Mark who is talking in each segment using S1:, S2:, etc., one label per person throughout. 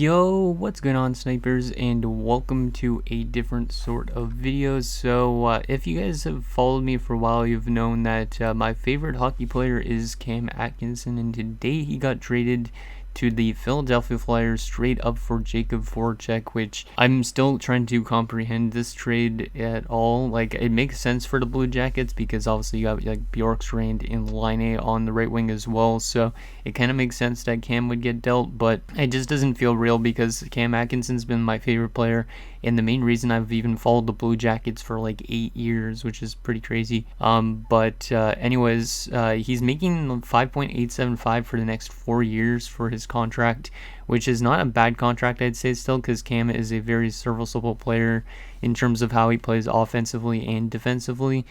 S1: Yo, what's going on, snipers, and welcome to a different sort of video. So if you guys have followed me for a while, you've known that my favorite hockey player is Cam Atkinson, and today he got traded to the Philadelphia Flyers straight up for Jacob Voracek, which I'm still trying to comprehend this trade at all. Like, it makes sense for the Blue Jackets because obviously you have like Bjorkstrand and Line on the right wing as well, so it kind of makes sense that Cam would get dealt, but it just doesn't feel real because Cam Atkinson's been my favorite player and the main reason I've even followed the Blue Jackets for like 8 years, which is pretty crazy. Anyways, he's making 5.875 for the next 4 years for his contract, which is not a bad contract, I'd say, still, because Cam is a very serviceable player in terms of how he plays offensively and defensively.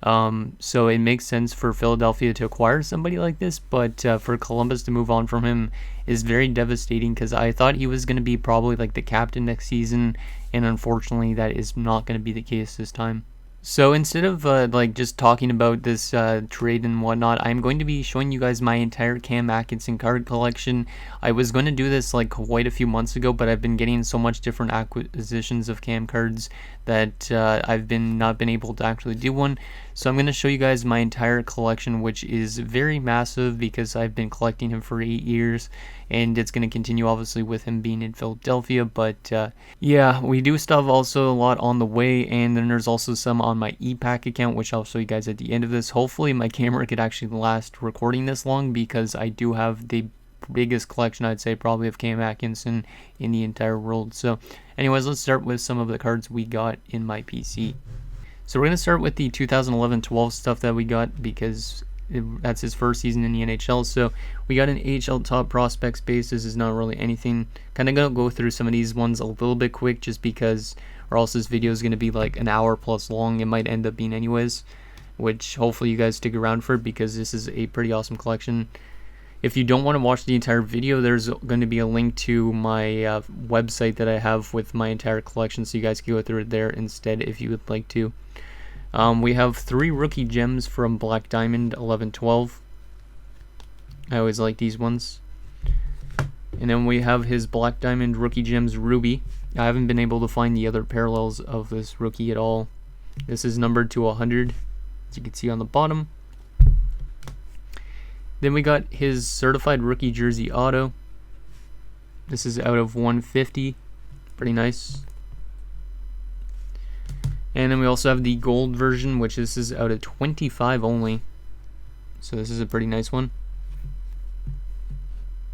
S1: So it makes sense for Philadelphia to acquire somebody like this, but for Columbus to move on from him is very devastating because I thought he was going to be probably like the captain next season, and unfortunately that is not going to be the case this time. So instead of like just talking about this trade and whatnot, I'm going to be showing you guys my entire Cam Atkinson card collection. I was going to do this like quite a few months ago, but I've been getting so much different acquisitions of Cam cards that I've not been able to actually do one. So I'm going to show you guys my entire collection, which is very massive because I've been collecting him for 8 years, and it's going to continue obviously with him being in Philadelphia. But yeah, we do still have also a lot on the way, and then there's also some on my ePack account, which I'll show you guys at the end of this. Hopefully my camera could actually last recording this long because I do have the biggest collection, I'd say, probably of Cam Atkinson in the entire world. So anyways, let's start with some of the cards we got in my PC. So we're going to start with the 2011-12 stuff that we got because that's his first season in the NHL. So we got an AHL top prospects base. This is not really anything. Kind of going to go through some of these ones a little bit quick just because, or else this video is going to be like an hour plus long. It might end up being anyways, which hopefully you guys stick around for because this is a pretty awesome collection. If you don't want to watch the entire video, there's going to be a link to my website that I have with my entire collection, so you guys can go through it there instead if you would like to. We have 3 rookie gems from Black Diamond 11-12. I always like these ones. And then we have his Black Diamond rookie gems Ruby. I haven't been able to find the other parallels of this rookie at all. This is numbered to 100, as you can see on the bottom. Then we got his certified rookie jersey auto. This is out of 150. Pretty nice. And then we also have the gold version, which this is out of 25 only. So this is a pretty nice one.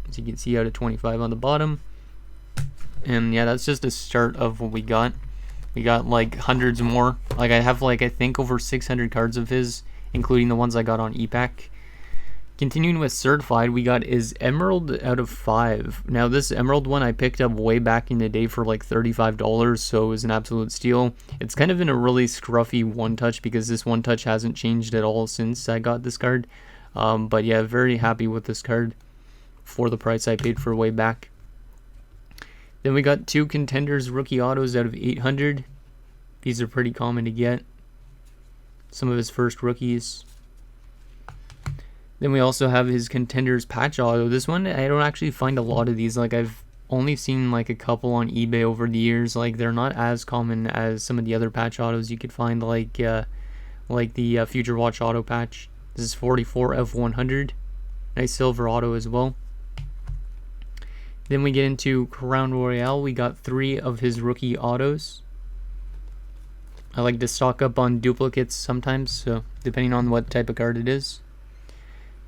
S1: As you can see, out of 25 on the bottom. And yeah, that's just a start of what we got. We got like hundreds more. Like I have like I think over 600 cards of his, including the ones I got on ePack. Continuing with certified, we got his Emerald out of 5. Now this Emerald one I picked up way back in the day for like $35, so it was an absolute steal. It's kind of in a really scruffy one touch because this one touch hasn't changed at all since I got this card. But yeah, very happy with this card for the price I paid for way back. Then we got 2 Contenders rookie autos out of 800. These are pretty common to get. Some of his first rookies. Then we also have his Contenders patch auto. This one, I don't actually find a lot of these. Like, I've only seen like a couple on eBay over the years. Like, they're not as common as some of the other patch autos you could find, like the Future Watch auto patch. This is 44 of 100. Nice silver auto as well. Then we get into Crown Royale. We got 3 of his rookie autos. I like to stock up on duplicates sometimes, so depending on what type of card it is.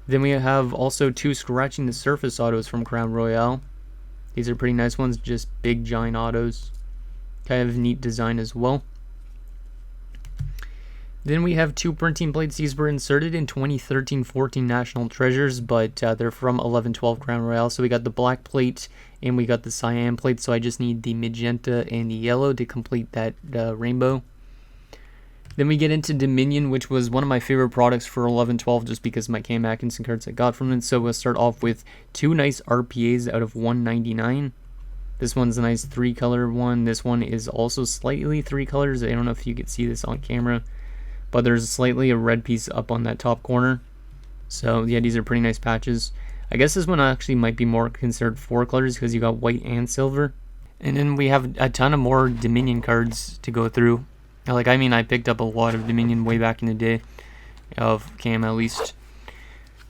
S1: Then we have also 2 Scratching the Surface autos from Crown Royale. These are pretty nice ones, just big giant autos. Kind of neat design as well. Then we have 2 printing plates. These were inserted in 2013-14 National Treasures, but they're from 11-12 Crown Royale. So we got the black plate and we got the cyan plate, so I just need the magenta and the yellow to complete that rainbow. Then we get into Dominion, which was one of my favorite products for 11-12 just because of my Cam Atkinson cards I got from it. So we'll start off with 2 nice RPAs out of 199. This one's a nice 3-color one. This one is also slightly 3 colors. I don't know if you could see this on camera, but there's slightly a red piece up on that top corner. So yeah, these are pretty nice patches. I guess this one actually might be more considered 4 colors because you got white and silver. And then we have a ton of more Dominion cards to go through. Like, I mean, I picked up a lot of Dominion way back in the day, of Cam at least.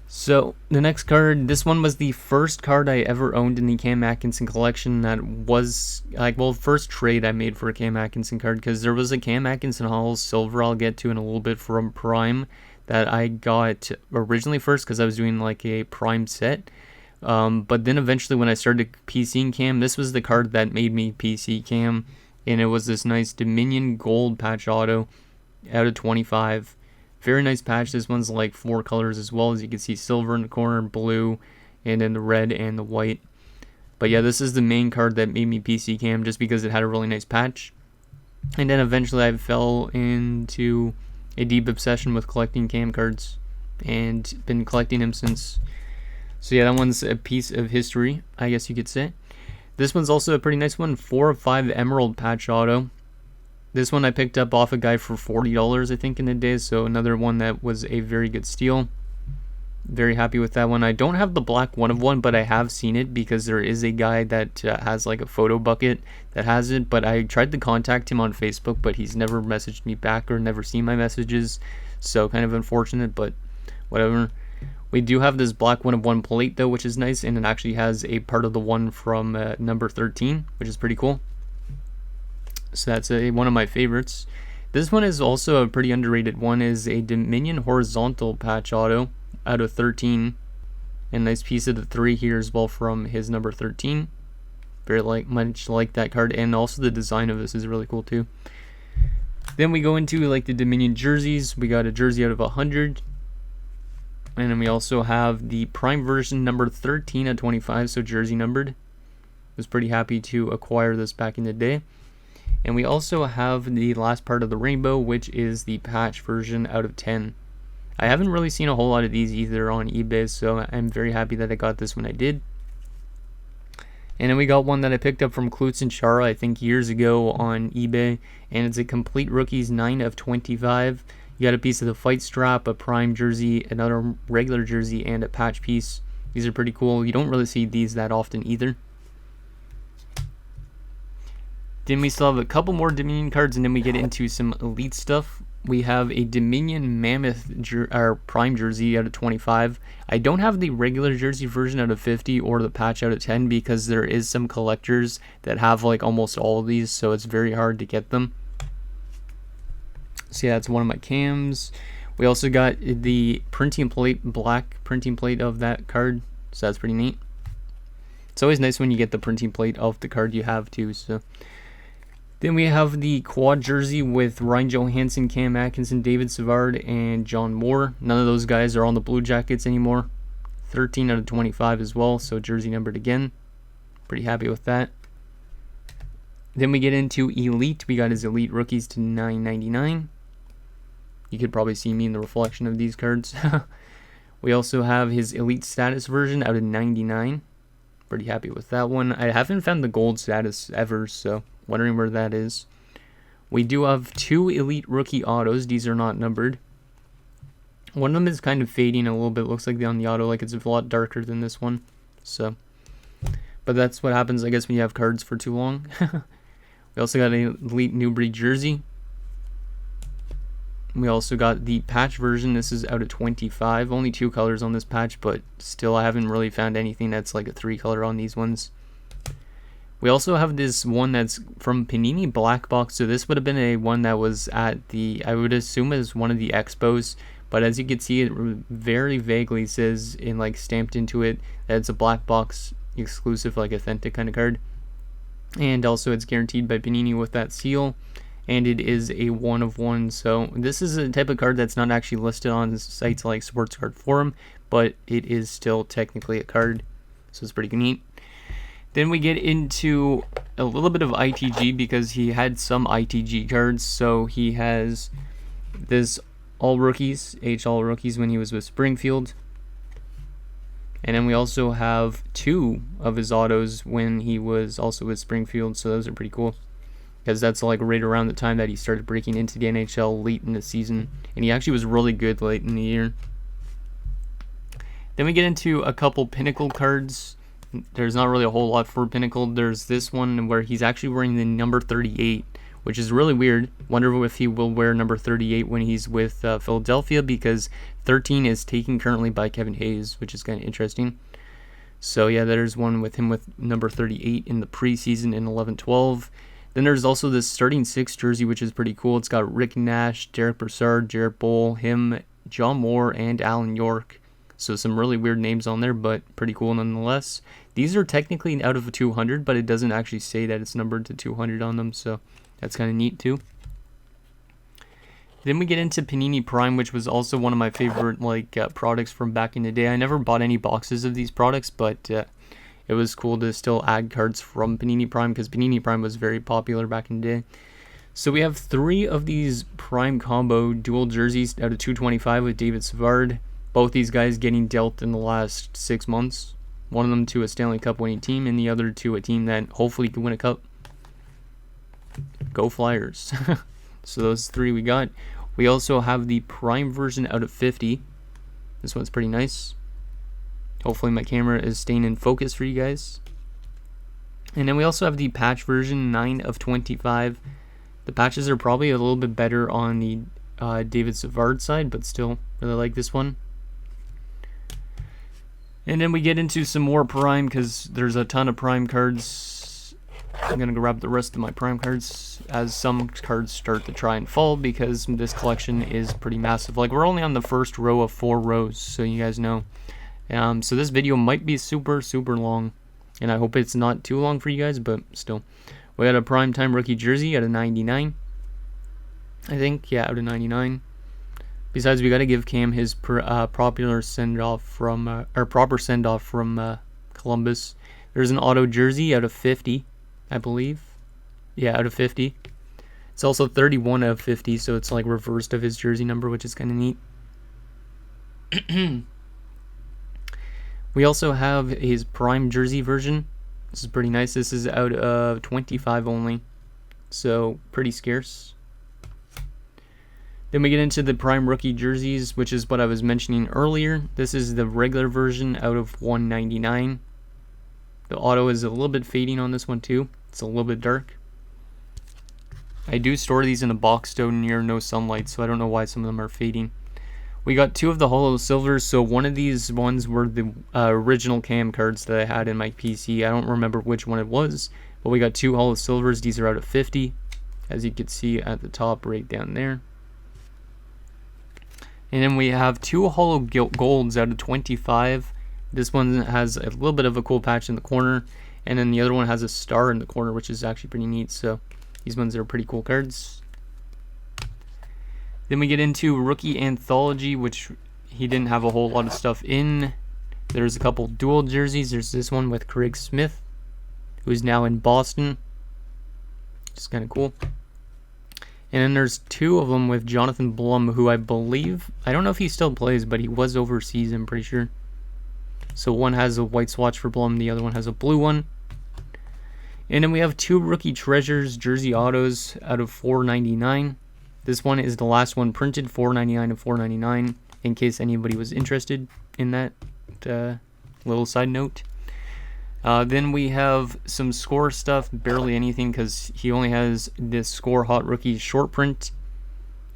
S1: So, the next card, this one was the first card I ever owned in the Cam Atkinson collection that was, like, well, first trade I made for a Cam Atkinson card, because there was a Cam Atkinson Hall Silver I'll get to in a little bit from Prime that I got originally first because I was doing, like, a Prime set. But then eventually when I started PCing Cam, this was the card that made me PC Cam, and it was this nice Dominion Gold patch auto out of 25. Very nice patch. This one's like 4 colors as well. As you can see, silver in the corner, blue, and then the red and the white. But yeah, this is the main card that made me PC Cam, just because it had a really nice patch. And then eventually I fell into a deep obsession with collecting Cam cards, and been collecting them since. So yeah, that one's a piece of history, I guess you could say. This one's also a pretty nice one, 4 of 5 Emerald patch auto. This one I picked up off a guy for $40, I think, in the day, so another one that was a very good steal. Very happy with that one. I don't have the black 1 of 1, but I have seen it because there is a guy that has like a photo bucket that has it, but I tried to contact him on Facebook, but he's never messaged me back or never seen my messages, so kind of unfortunate, but whatever. We do have this black 1 of 1 plate though, which is nice, and it actually has a part of the one from number 13, which is pretty cool. So that's one of my favorites. This one is also a pretty underrated one, is a Dominion Horizontal patch auto out of 13. And nice piece of the 3 here as well from his number 13. Very much like that card, and also the design of this is really cool too. Then we go into like the Dominion jerseys. We got a jersey out of 100. And then we also have the Prime version number 13 of 25, so jersey numbered. Was pretty happy to acquire this back in the day. And we also have the last part of the rainbow, which is the patch version out of 10. I haven't really seen a whole lot of these either on eBay, so I'm very happy that I got this when I did. And then we got one that I picked up from Klutz and Chara, I think years ago on eBay, and it's a complete rookies 9 of 25. You got a piece of the fight strap, a Prime jersey, another regular jersey, and a patch piece. These are pretty cool. You don't really see these that often either. Then we still have a couple more Dominion cards, and then we get into some elite stuff. We have a Dominion Mammoth Prime jersey out of 25. I don't have the regular jersey version out of 50 or the patch out of 10 because there is some collectors that have like almost all of these, so it's very hard to get them. So yeah, that's one of my cams. We also got the printing plate, black printing plate of that card, so that's pretty neat. It's always nice when you get the printing plate of the card you have too. So then we have the quad jersey with Ryan Johansson, Cam Atkinson, David Savard, and John Moore. None of those guys are on the Blue Jackets anymore. 13 out of 25 as well, so jersey numbered again. Pretty happy with that. Then we get into Elite. We got his Elite rookies to $9.99. You could probably see me in the reflection of these cards. We also have his Elite status version out of 99. Pretty happy with that one. I haven't found the gold status ever, so wondering where that is. We do have 2 Elite rookie autos. These are not numbered. One of them is kind of fading a little bit. Looks like on the auto like it's a lot darker than this one. So, but that's what happens, I guess, when you have cards for too long. We also got an Elite New Breed jersey. We also got the patch version. This is out of 25. Only 2 colors on this patch, but still I haven't really found anything that's like a 3 color on these ones. We also have this one that's from Panini Black Box. So this would have been a one that was at the, I would assume as one of the expos. But as you can see, it very vaguely says in like stamped into it that it's a black box exclusive, like authentic kind of card. And also it's guaranteed by Panini with that seal. And it is a 1 of 1. So this is a type of card that's not actually listed on sites like Sports Card Forum, but it is still technically a card. So it's pretty neat. Then we get into a little bit of ITG because he had some ITG cards. So he has this All Rookies, All Rookies when he was with Springfield. And then we also have 2 of his autos when he was also with Springfield. So those are pretty cool, because that's like right around the time that he started breaking into the NHL late in the season. And he actually was really good late in the year. Then we get into a couple Pinnacle cards. There's not really a whole lot for Pinnacle. There's this one where he's actually wearing the number 38, which is really weird. Wonder if he will wear number 38 when he's with Philadelphia, because 13 is taken currently by Kevin Hayes, which is kind of interesting. So yeah, there's one with him with number 38 in the preseason in 11-12. Then there's also this starting 6 jersey, which is pretty cool. It's got Rick Nash, Derek Brassard, Jarrett Bull, him, John Moore, and Alan York. So some really weird names on there, but pretty cool nonetheless. These are technically out of 200, but it doesn't actually say that it's numbered to 200 on them, so that's kind of neat too. Then we get into Panini Prime, which was also one of my favorite products from back in the day. I never bought any boxes of these products, but it was cool to still add cards from Panini Prime, because Panini Prime was very popular back in the day. So we have 3 of these Prime Combo dual jerseys out of 225 with David Savard. Both these guys getting dealt in the last 6 months. One of them to a Stanley Cup winning team, and the other to a team that hopefully can win a cup. Go Flyers. So those 3 we got. We also have the Prime version out of 50. This one's pretty nice. Hopefully my camera is staying in focus for you guys. And then we also have the patch version, 9 of 25. The patches are probably a little bit better on the David Savard side, but still really like this one. And then we get into some more Prime, because there's a ton of Prime cards. I'm going to grab the rest of my Prime cards as some cards start to try and fall, because this collection is pretty massive. Like, we're only on the first row of 4 rows, so you guys know. So this video might be super long, and I hope it's not too long for you guys, but still. We got a Primetime rookie jersey out of 99. I think, yeah, out of 99. Besides, we got to give Cam his proper send-off from Columbus. There's an auto jersey out of 50, I believe. Yeah, out of 50. It's also 31 out of 50, so it's like reversed of his jersey number, which is kind of neat. We also have his Prime jersey version. This is pretty nice. This is out of 25 only, so pretty scarce. Then we get into the Prime rookie jerseys, which is what I was mentioning earlier. This is the regular version out of 199. The auto is a little bit fading on this one too. It's a little bit dark. I do store these in a box though near no sunlight, so I don't know why some of them are fading. We got 2 of the Holo Silvers, so one of these ones were the original Cam cards that I had in my PC. I don't remember which one it was, but we got 2 Holo Silvers. These are out of 50, as you can see at the top right down there. And then we have 2 Holo Golds out of 25. This one has a little bit of a cool patch in the corner, and then the other one has a star in the corner, which is actually pretty neat. So these ones are pretty cool cards. Then we get into Rookie Anthology, which he didn't have a whole lot of stuff in. There's a couple dual jerseys. There's this one with Craig Smith, who's now in Boston. It's kind of cool. And then there's 2 of them with Jonathan Blum, who I believe, I don't know if he still plays, but he was overseas, I'm pretty sure. So one has a white swatch for Blum, the other one has a blue one. And then we have 2 Rookie Treasures jersey autos out of 499. This one is the last one printed, 499 and 499, in case anybody was interested in that little side note. Then we have some score stuff, barely anything, because he only has this Score Hot Rookie short print.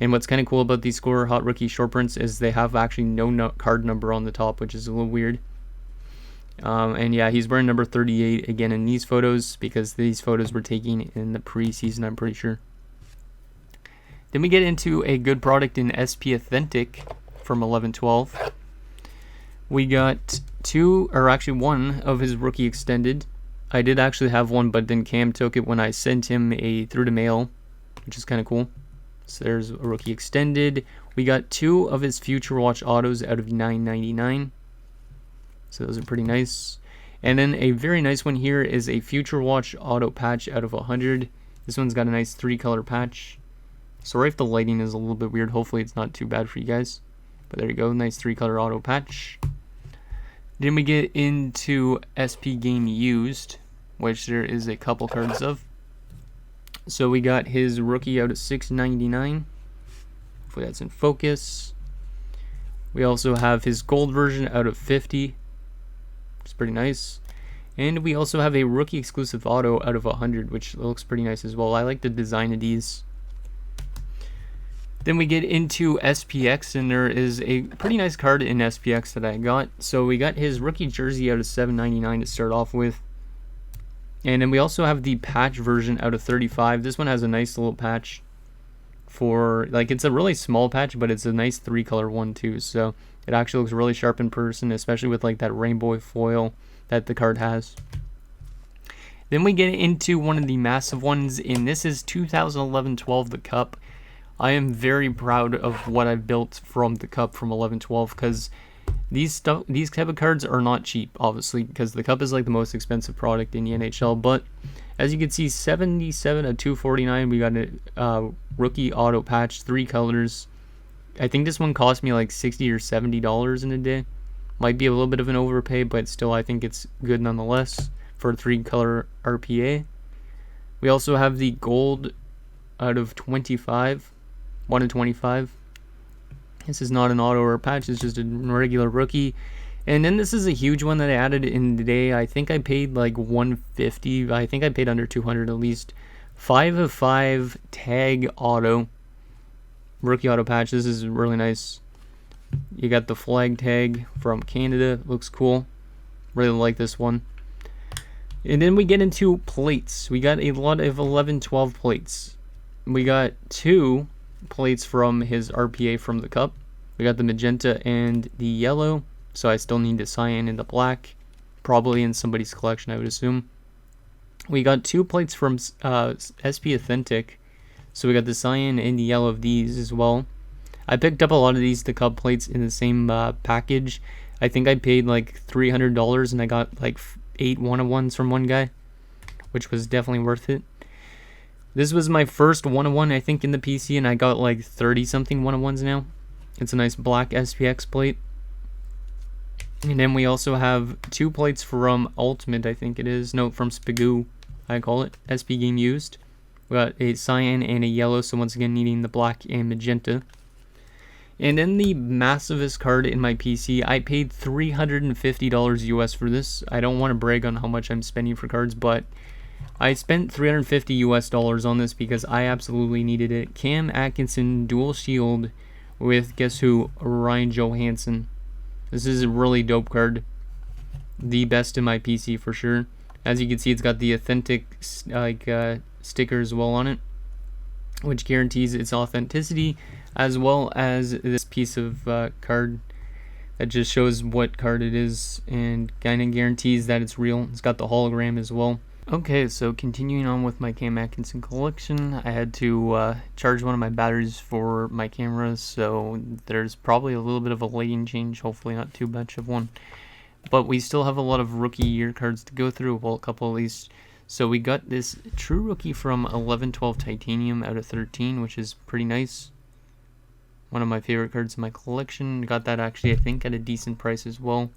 S1: And what's kind of cool about these Score Hot Rookie short prints is they have actually no card number on the top, which is a little weird. And yeah, he's wearing number 38 again in these photos, because these photos were taken in the preseason, I'm pretty sure. Then we get into a good product in SP Authentic from 11-12. We got 2, or actually 1 of his rookie extended. I did actually have one, but then Cam took it when I sent him through the mail, which is kind of cool. So there's a rookie extended. We got 2 of his Future Watch autos out of $9.99. So those are pretty nice. And then a very nice one here is a Future Watch auto patch out of 100. This one's got a nice 3-color patch. Sorry if the lighting is a little bit weird. Hopefully it's not too bad for you guys. But there you go, nice 3-color auto patch. Then we get into SP Game Used, which there is a couple cards of. So we got his rookie out of $6.99. Hopefully that's in focus. We also have his gold version out of 50, which is pretty nice. And we also have a rookie exclusive auto out of 100, which looks pretty nice as well. I like the design of these. Then we get into SPX, and there is a pretty nice card in SPX that I got. So we got his rookie jersey out of 7.99 to start off with. And then we also have the patch version out of 35. This one has a nice little patch for, like, it's a really small patch, but it's a nice 3-color one too. So it actually looks really sharp in person, especially with like that rainbow foil that the card has. Then we get into one of the massive ones, and this is 2011-12 the Cup. I am very proud of what I've built from the Cup from 11-12, because these type of cards are not cheap, obviously, because the Cup is like the most expensive product in the NHL. But as you can see, 77 of 249, we got a rookie auto patch, 3 colors. I think this one cost me like $60 or $70 in a day. Might be a little bit of an overpay, but still I think it's good nonetheless for a 3-color RPA. We also have the gold out of 25, 1 in 25. This is not an auto or a patch, it's just a regular rookie. And then this is a huge one that I added in today. I think I paid like $150. I think I paid under $200 at least. 5 of 5 tag auto. Rookie auto patch. This is really nice. You got the flag tag from Canada. Looks cool. Really like this one. And then we get into plates. We got a lot of 11-12 plates. We got 2 plates from his RPA from the Cup. We got the magenta and the yellow. So I still need the cyan and the black. Probably in somebody's collection, I would assume. We got 2 plates from SP Authentic. So we got the cyan and the yellow of these as well. I picked up a lot of these the Cup plates in the same package. I think I paid like $300 and I got like 8 1-of-1s from one guy, which was definitely worth it. This was my first 1-of-1 I think in the PC, and I got like 30 something 1-of-1s now. It's a nice black SPX plate. And then we also have 2 plates from Ultimate, I think it is. No, from Spigoo, I call it. SP Game Used. We got a cyan and a yellow, so once again needing the black and magenta. And then the massivest card in my PC, I paid $350 US for this. I don't want to brag on how much I'm spending for cards, but I spent $350 US on this because I absolutely needed it. Cam Atkinson dual shield with, guess who, Ryan Johansson. This is a really dope card. The best in my PC for sure. As you can see, it's got the authentic sticker as well on it, which guarantees its authenticity, as well as this piece of card that just shows what card it is and kind of guarantees that it's real. It's got the hologram as well. Okay, so continuing on with my Cam Atkinson collection, I had to charge one of my batteries for my camera, so there's probably a little bit of a lighting change, hopefully not too much of one. But we still have a lot of rookie year cards to go through, well, a couple at least. So we got this true rookie from 11-12 Titanium out of 13, which is pretty nice. One of my favorite cards in my collection. Got that actually, I think, at a decent price as well.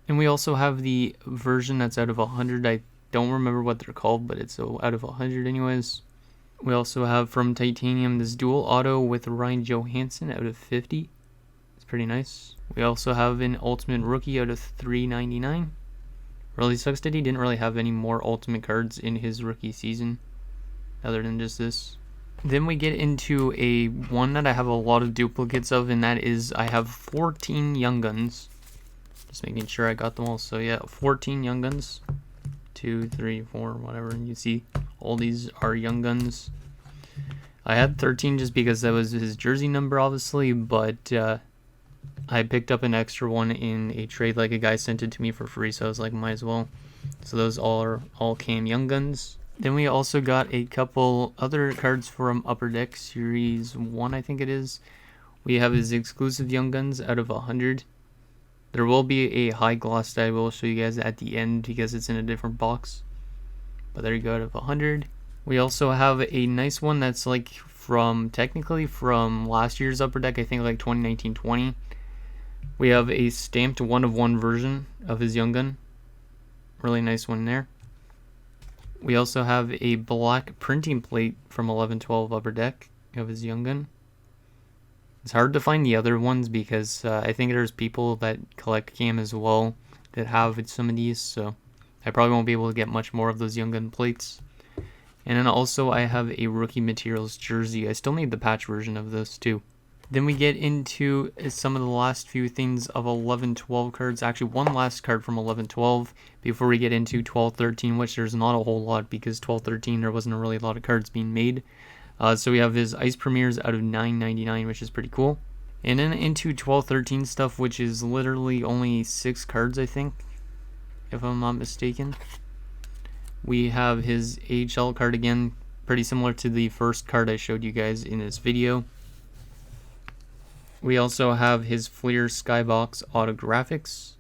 S1: And we also have the version that's out of 100. I don't remember what they're called, but it's out of 100 anyways. We also have from Titanium this dual auto with Ryan Johansson out of 50. It's pretty nice. We also have an Ultimate Rookie out of 399. Really sucks that he didn't really have any more Ultimate cards in his rookie season, other than just this. Then we get into a one that I have a lot of duplicates of, and that is I have 14 Young Guns. Just making sure I got them all. So yeah, 14 Young Guns. 2, 3, 4, whatever. And you see all these are Young Guns. I had 13 just because that was his jersey number, obviously, but I picked up an extra one in a trade. Like, a guy sent it to me for free, so I was like, might as well. So those are all Cam Young Guns. Then we also got a couple other cards from Upper Deck Series 1, I think it is. We have his exclusive Young Guns out of 100. There will be a high gloss that I will show you guys at the end because it's in a different box. But there you go, out of 100. We also have a nice one that's like technically from last year's Upper Deck, I think like 2019-20. We have a stamped 1-of-1 version of his Young Gun. Really nice one there. We also have a black printing plate from 11-12 Upper Deck of his Young Gun. It's hard to find the other ones because I think there's people that collect Cam as well that have some of these, so I probably won't be able to get much more of those Young Gun plates. And then also I have a Rookie Materials jersey. I still need the patch version of this too. Then we get into some of the last few things of 11-12 cards. Actually, one last card from 11-12 before we get into 12-13, which there's not a whole lot because 12-13 there wasn't really a lot of cards being made. So we have his Ice Premieres out of 9.99, which is pretty cool. And then into 12-13 stuff, which is literally only 6 cards, I think, if I'm not mistaken. We have his AHL card again, pretty similar to the first card I showed you guys in this video. We also have his Fleer Skybox Autographics.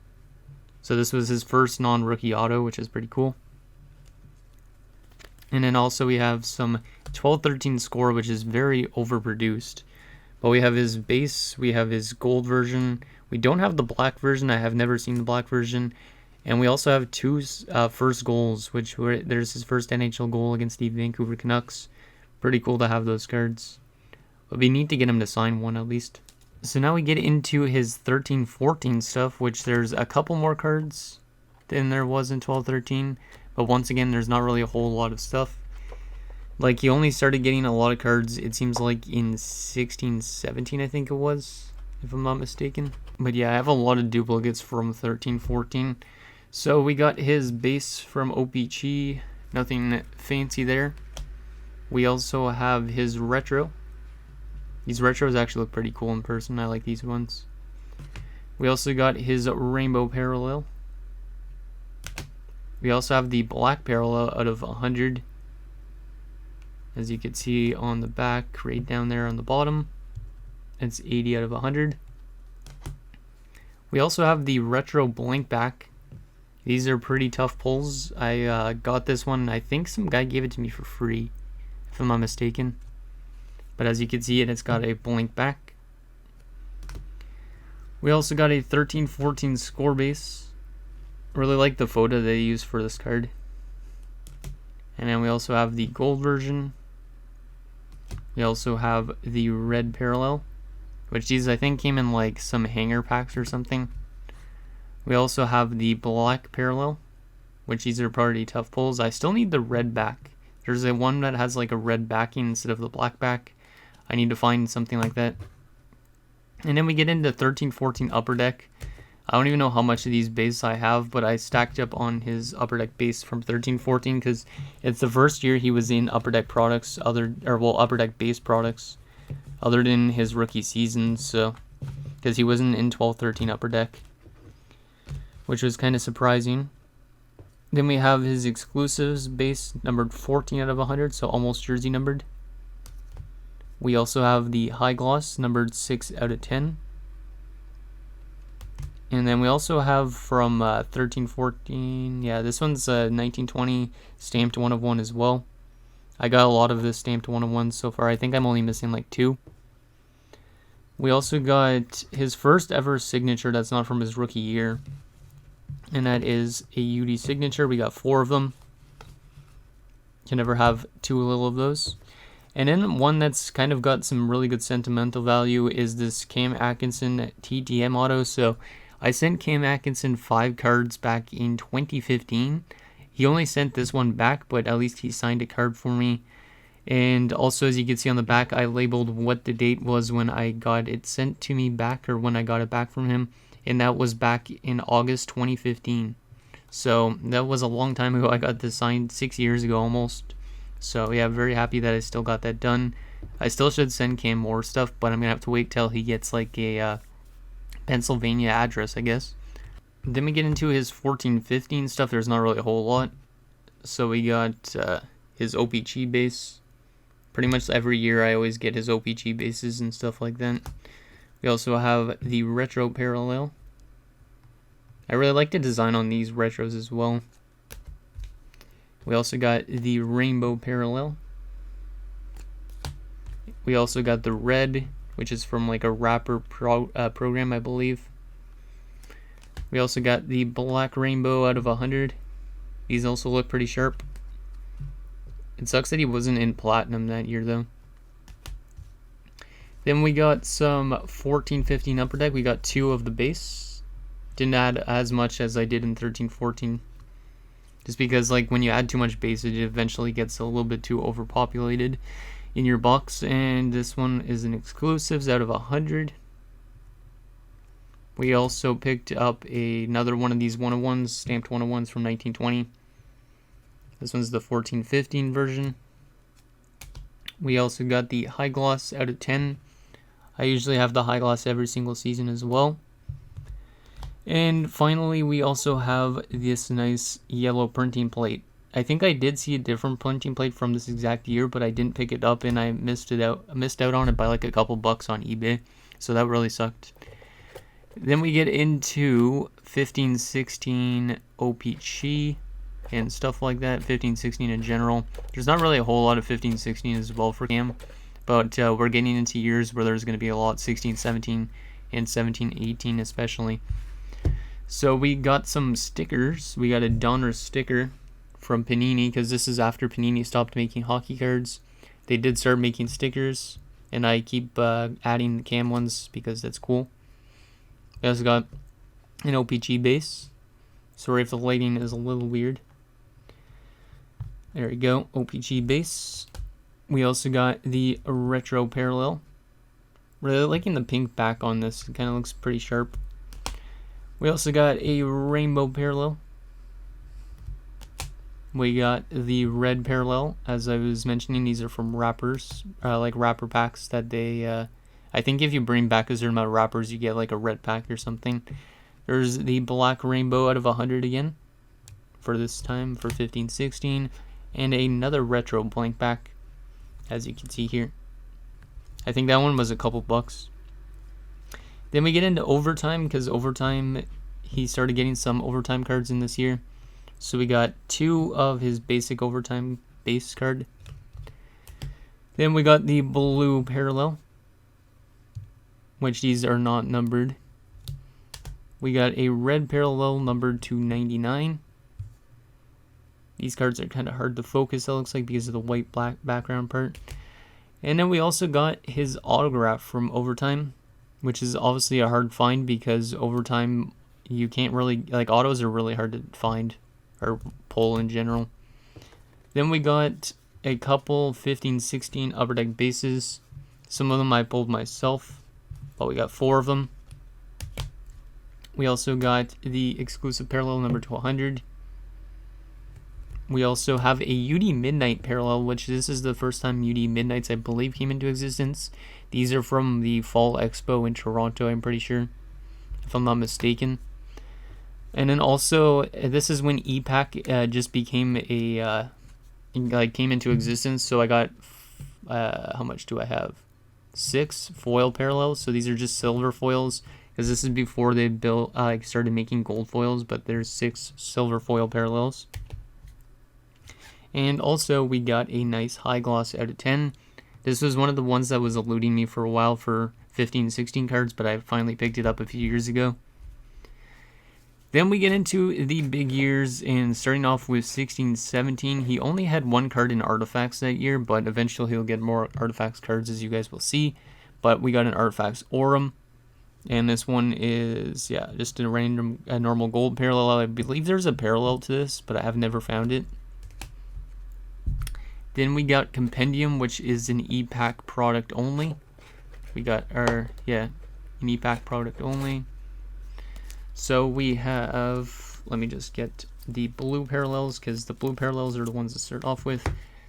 S1: So this was his first non-rookie auto, which is pretty cool. And then also we have some 12-13 score, which is very overproduced. But we have his base, we have his gold version. We don't have the black version. I have never seen the black version. And we also have 2 first goals, which there's his first NHL goal against the Vancouver Canucks. Pretty cool to have those cards. It would be neat to get him to sign one at least. So now we get into his 13-14 stuff, which there's a couple more cards than there was in 12-13. But once again, there's not really a whole lot of stuff. Like, he only started getting a lot of cards, it seems like, in 16-17, I think it was, if I'm not mistaken. But yeah, I have a lot of duplicates from 13-14. So we got his base from OPG, nothing fancy there. We also have his retro. These retros actually look pretty cool in person. I like these ones. We also got his rainbow parallel. We also have the black parallel out of 100. As you can see on the back, right down there on the bottom. It's 80 out of 100. We also have the retro blank back. These are pretty tough pulls. I got this one. I think some guy gave it to me for free, if I'm not mistaken. But as you can see, it's got a blank back. We also got a 13-14 score base. Really like the photo they used for this card. And then we also have the gold version. We also have the red parallel, which these I think came in like some hanger packs or something. We also have the black parallel, which these are pretty tough pulls. I still need the red back. There's a one that has like a red backing instead of the black back. I need to find something like that. And then we get into 13-14 upper deck. I don't even know how much of these bases I have, but I stacked up on his upper deck base from 13-14 because it's the first year he was in upper deck products, upper deck base products, other than his rookie season. So, because he wasn't in 12-13 upper deck, which was kind of surprising. Then we have his exclusives base numbered 14 out of 100, so almost jersey numbered. We also have the high gloss numbered 6 out of 10. And then we also have from 13-14, yeah, this one's 19-20 stamped 1 of 1 as well. I got a lot of this stamped 1 of 1 so far. I think I'm only missing like 2. We also got his first ever signature that's not from his rookie year. And that is a UD signature. We got 4 of them. Can never have too little of those. And then one that's kind of got some really good sentimental value is this Cam Atkinson TTM auto. So I sent Cam Atkinson 5 cards back in 2015. He only sent this one back, but at least he signed a card for me. And also, as you can see on the back, I labeled what the date was when I got it sent to me back, or when I got it back from him. And that was back in August 2015. So that was a long time ago. I got this signed 6 years ago almost. So yeah, very happy that I still got that done. I still should send Cam more stuff, but I'm going to have to wait till he gets like a Pennsylvania address, I guess. Then we get into his 14-15 stuff. There's not really a whole lot. So we got his OPG base. Pretty much every year I always get his OPG bases and stuff like that. We also have the retro parallel. I really like the design on these retros as well. We also got the rainbow parallel. We also got the red, which is from like a rapper program, I believe. We also got the black rainbow out of 100. These also look pretty sharp. It sucks that he wasn't in platinum that year though. Then we got some 14-15 Upper Deck. We got 2 of the base. Didn't add as much as I did in 13-14. Just because like when you add too much base, it eventually gets a little bit too overpopulated in your box. And this one is an exclusives out of 100. We also picked up another one of these 101s, stamped 101s from 1920. This one's the 14-15 version. We also got the high gloss out of 10. I usually have the high gloss every single season as well. And finally, we also have this nice yellow printing plate. I think I did see a different printing plate from this exact year, but I didn't pick it up and I missed out on it by like a couple bucks on eBay. So that really sucked. Then we get into 15-16 OPC and stuff like that, 15-16 in general. There's not really a whole lot of 15-16 as well for Cam, but we're getting into years where there's going to be a lot, 16-17 and 17-18 especially. So we got some stickers. We got a Donner sticker from Panini, because this is after Panini stopped making hockey cards. They did start making stickers, and I keep adding the Cam ones because that's cool. We also got an OPG base. Sorry if the lighting is a little weird. There we go, OPG base. We also got the retro parallel. Really liking the pink back on this. It kind of looks pretty sharp. We also got a rainbow parallel. We got the red parallel. As I was mentioning, these are from wrappers, like wrapper packs that they... I think if you bring back a certain amount of wrappers, you get like a red pack or something. There's the black rainbow out of 100 again for this time for 15-16, and another retro blank back, as you can see here. I think that one was a couple bucks. Then we get into overtime, because overtime, he started getting some overtime cards in this year. So we got 2 of his basic overtime base card. Then we got the blue parallel, which these are not numbered. We got a red parallel numbered to 99. These cards are kind of hard to focus, it looks like, because of the white black background part. And then we also got his autograph from overtime, which is obviously a hard find, because overtime you can't really, like, autos are really hard to find or pull in general. Then we got a couple 15-16 Upper Deck bases. Some of them I pulled myself, but we got 4 of them. We also got the exclusive parallel number to 100. We also have a UD Midnight parallel, which this is the first time UD Midnights, I believe, came into existence. These are from the Fall Expo in Toronto, I'm pretty sure, if I'm not mistaken. And then also, this is when EPAC just became a, came into existence. So I got, how much do I have? 6 foil parallels. So these are just silver foils, because this is before they built, started making gold foils, but there's 6 silver foil parallels. And also, we got a nice high gloss out of 10. This was one of the ones that was eluding me for a while for 15-16 cards, but I finally picked it up a few years ago. Then we get into the big years, and starting off with 16-17, he only had 1 card in Artifacts that year, but eventually he'll get more Artifacts cards, as you guys will see. But we got an Artifacts Aurum, and this one is, yeah, just a normal gold parallel. I believe there's a parallel to this, but I have never found it. Then we got Compendium, which is an EPAC product only. We got an EPAC product only. So we have, let me just get the blue parallels, because the blue parallels are the ones to start off with.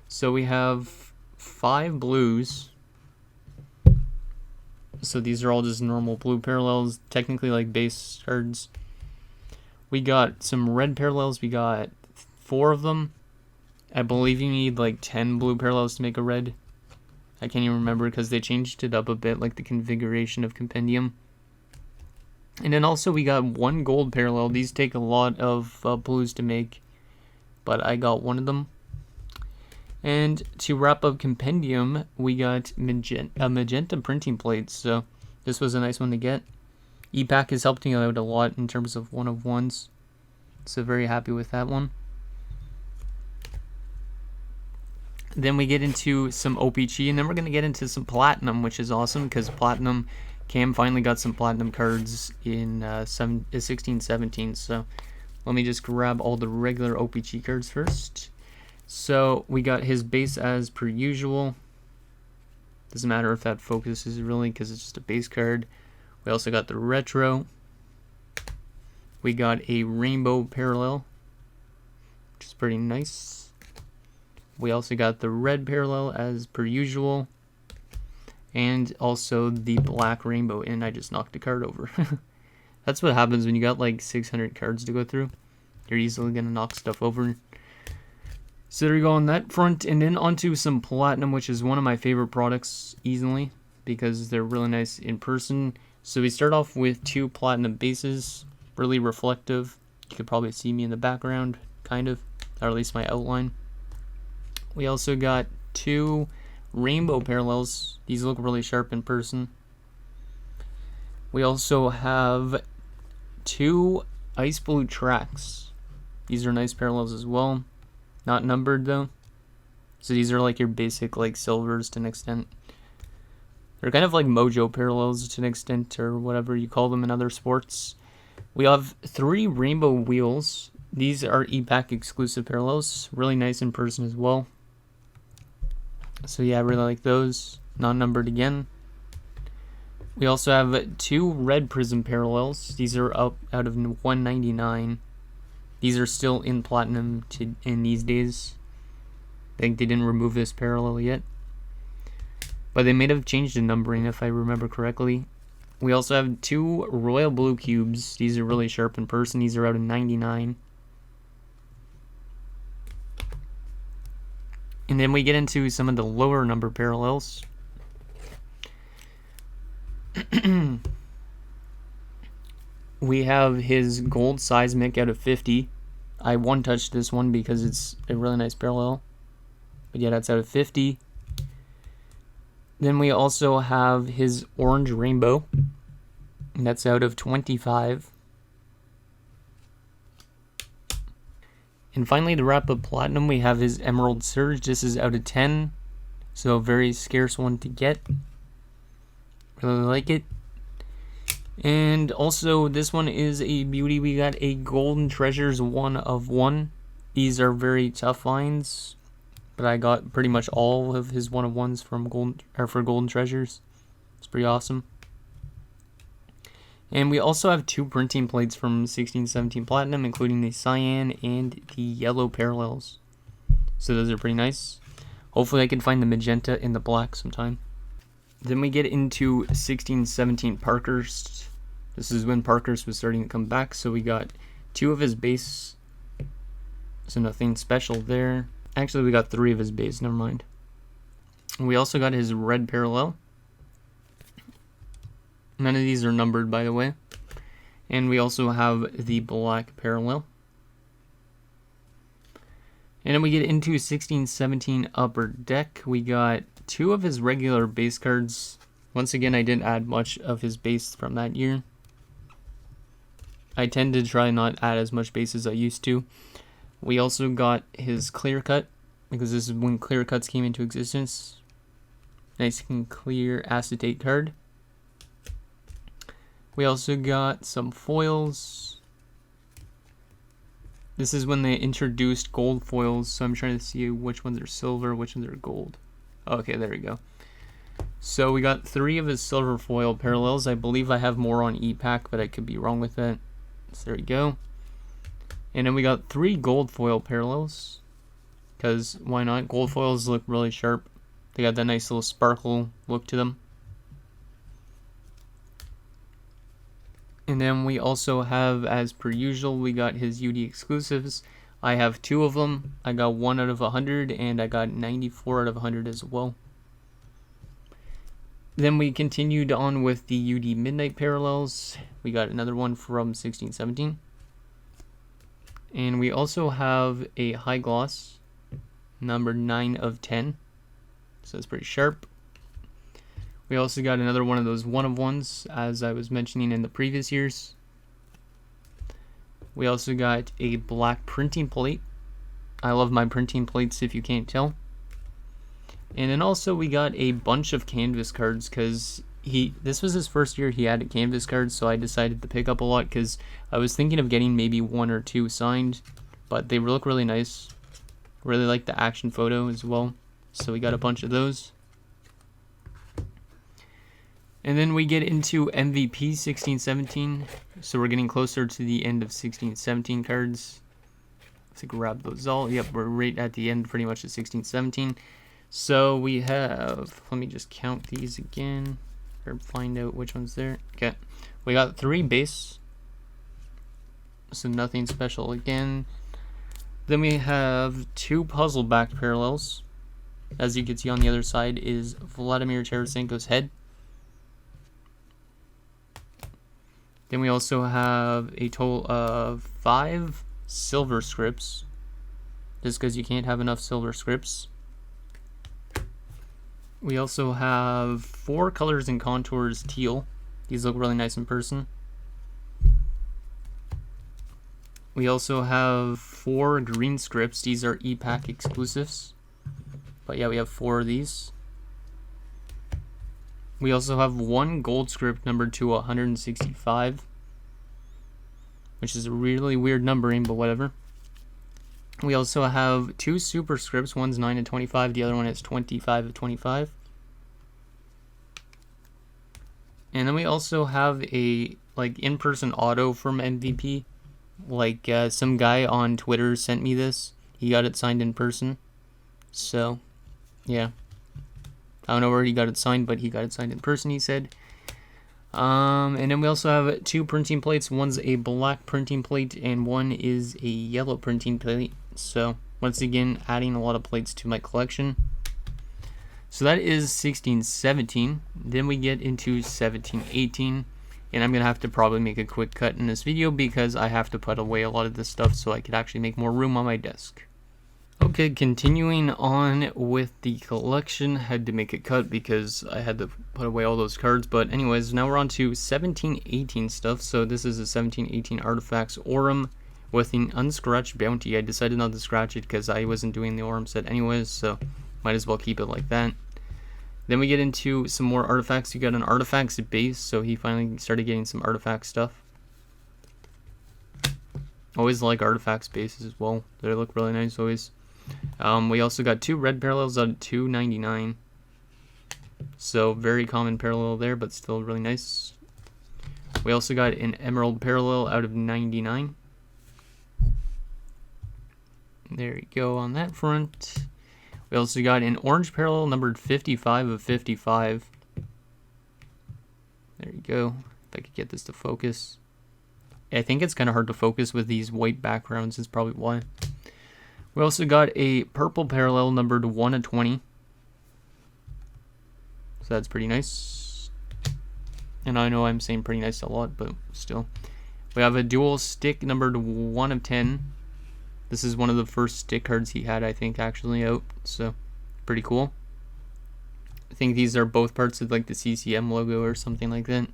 S1: So we have 5 blues. So these are all just normal blue parallels, technically like base cards. We got some red parallels. We got 4 of them. I believe you need like 10 blue parallels to make a red. I can't even remember, because they changed it up a bit, like the configuration of Compendium. And then also we got 1 gold parallel. These take a lot of blues to make, but I got 1 of them. And to wrap up Compendium, we got magenta printing plates. So this was a nice one to get. EPAC has helped me out a lot in terms of 1-of-1s. So very happy with that one. Then we get into some OPG, and then we're going to get into some Platinum, which is awesome because Platinum, Cam finally got some Platinum cards in 16-17. So let me just grab all the regular OPG cards first. So we got his base as per usual. Doesn't matter if that focuses really because it's just a base card. We also got the retro. We got a rainbow parallel, which is pretty nice. We also got the red parallel as per usual, and also the black rainbow, and I just knocked a card over. That's what happens when you got like 600 cards to go through. You're easily gonna knock stuff over. So there you go on that front, and then onto some Platinum, which is one of my favorite products easily because they're really nice in person. So we start off with 2 Platinum bases, really reflective. You could probably see me in the background, kind of, or at least my outline. We also got 2 rainbow parallels. These look really sharp in person. We also have 2 ice blue tracks. These are nice parallels as well. Not numbered though. So these are like your basic like silvers to an extent. They're kind of like mojo parallels to an extent, or whatever you call them in other sports. We have 3 rainbow wheels. These are e-pack exclusive parallels. Really nice in person as well. So yeah, I really like those. Not numbered again. We also have 2 red prism parallels. These are up out of 199. These are still in Platinum in these days. I think they didn't remove this parallel yet, but they may have changed the numbering if I remember correctly. We also have 2 royal blue cubes. These are really sharp in person. These are out of 99. And then we get into some of the lower number parallels. We have his gold seismic out of 50. I one-touched this one because it's a really nice parallel. But yeah, that's out of 50. Then we also have his orange rainbow. And that's out of 25. And finally, to wrap up Platinum, we have his Emerald Surge. This is out of 10. So a very scarce one to get. Really like it. And also, this one is a beauty. We got a Golden Treasures 1 of 1. These are very tough lines, but I got pretty much all of his 1 of 1s from Golden Treasures. It's pretty awesome. And we also have 2 printing plates from 16-17 Platinum, including the cyan and the yellow parallels. So those are pretty nice. Hopefully I can find the magenta and the black sometime. Then we get into 16-17 Parkhurst. This is when Parkhurst was starting to come back, so we got 2 of his base. So nothing special there. Actually, we got 3 of his base, never mind. We also got his red parallel. None of these are numbered, by the way. And we also have the black parallel. And then we get into 16-17 Upper Deck. We got 2 of his regular base cards. Once again, I didn't add much of his base from that year. I tend to try not add as much base as I used to. We also got his clear cut, because this is when clear cuts came into existence. Nice and clear acetate card. We also got some foils. This is when they introduced gold foils, so I'm trying to see which ones are silver, which ones are gold. Okay, there we go. So we got 3 of his silver foil parallels. I believe I have more on e-pack, but I could be wrong with that. So there we go. And then we got 3 gold foil parallels, because why not? Gold foils look really sharp. They got that nice little sparkle look to them. And then we also have, as per usual, we got his UD exclusives. I have 2 of them. I got 1 out of 100, and I got 94 out of 100 as well. Then we continued on with the UD Midnight parallels. We got another one from 16-17. And we also have a high gloss, number 9 of 10. So it's pretty sharp. We also got another one of those 1 of 1s, as I was mentioning in the previous years. We also got a black printing plate. I love my printing plates, if you can't tell. And then also we got a bunch of canvas cards because this was his first year he had a canvas card, so I decided to pick up a lot because I was thinking of getting maybe 1 or 2 signed, but they look really nice. Really like the action photo as well, so we got a bunch of those. And then we get into MVP 16-17, so we're getting closer to the end of 16-17 cards. Let's grab those all. Yep, we're right at the end pretty much of 16-17. So we have, let me just count these again, or find out which one's there. Okay, we got 3 base, so nothing special again. Then we have 2 puzzle back parallels. As you can see on the other side is Vladimir Tarasenko's head. Then we also have a total of 5 silver scripts, just because you can't have enough silver scripts. We also have 4 colors and contours teal. These look really nice in person. We also have 4 green scripts. These are e-pack exclusives. But yeah, we have 4 of these. We also have 1 gold script numbered to 165, which is a really weird numbering, but whatever. We also have 2 super scripts. One's 9 of 25, the other one is 25 of 25. And then we also have a in-person auto from MVP. Some guy on Twitter sent me this. He got it signed in person. So, yeah. I don't know where he got it signed, but he got it signed in person, he said. And then we also have 2 printing plates. One's a black printing plate and one is a yellow printing plate. So once again, adding a lot of plates to my collection. So that is 16-17. Then we get into 17-18. And I'm going to have to probably make a quick cut in this video because I have to put away a lot of this stuff so I could actually make more room on my desk. Okay, continuing on with the collection, had to make a cut because I had to put away all those cards. But anyways, now we're on to 17-18 stuff. So this is a 17-18 Artifacts Aurum with an unscratched bounty. I decided not to scratch it because I wasn't doing the Aurum set anyways, so might as well keep it like that. Then we get into some more artifacts. You got an artifacts base, so he finally started getting some artifact stuff. Always like artifacts bases as well. They look really nice always. We also got 2 red parallels out of 299. So very common parallel there, but still really nice. We also got an emerald parallel out of 99. There you go on that front. We also got an orange parallel numbered 55 of 55. There you go. If I could get this to focus. I think it's kind of hard to focus with these white backgrounds, is probably why. We also got a purple parallel numbered 1 of 20. So that's pretty nice. And I know I'm saying pretty nice a lot, but still. We have a dual stick numbered 1 of 10. This is one of the first stick cards he had, I think, actually out. So, pretty cool. I think these are both parts of the CCM logo or something like that.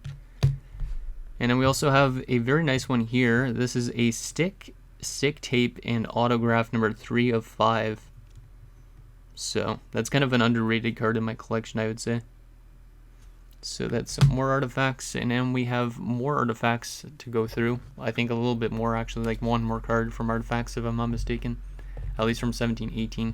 S1: And then we also have a very nice one here. This is a stick tape and autograph number 3 of 5. So that's kind of an underrated card in my collection, I would say. So that's some more artifacts, and then we have more artifacts to go through. I think a little bit more, actually, like 1 more card from artifacts if I'm not mistaken. At least from 17-18.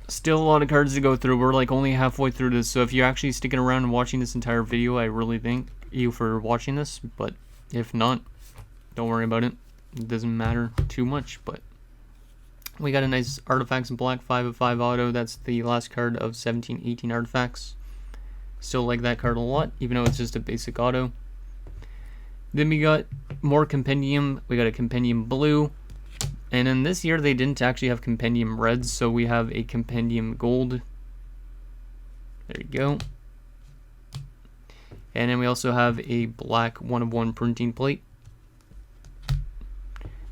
S1: Still a lot of cards to go through. We're only halfway through this, so if you're actually sticking around and watching this entire video, I really thank you for watching this. But if not, don't worry about it. It doesn't matter too much, but we got a nice Artifacts in Black 5 of 5 auto. That's the last card of 17-18 Artifacts. Still like that card a lot, even though it's just a basic auto. Then we got more Compendium. We got a Compendium Blue. And in this year, they didn't actually have Compendium Reds, so we have a Compendium Gold. There you go. And then we also have a black 1 of 1 printing plate.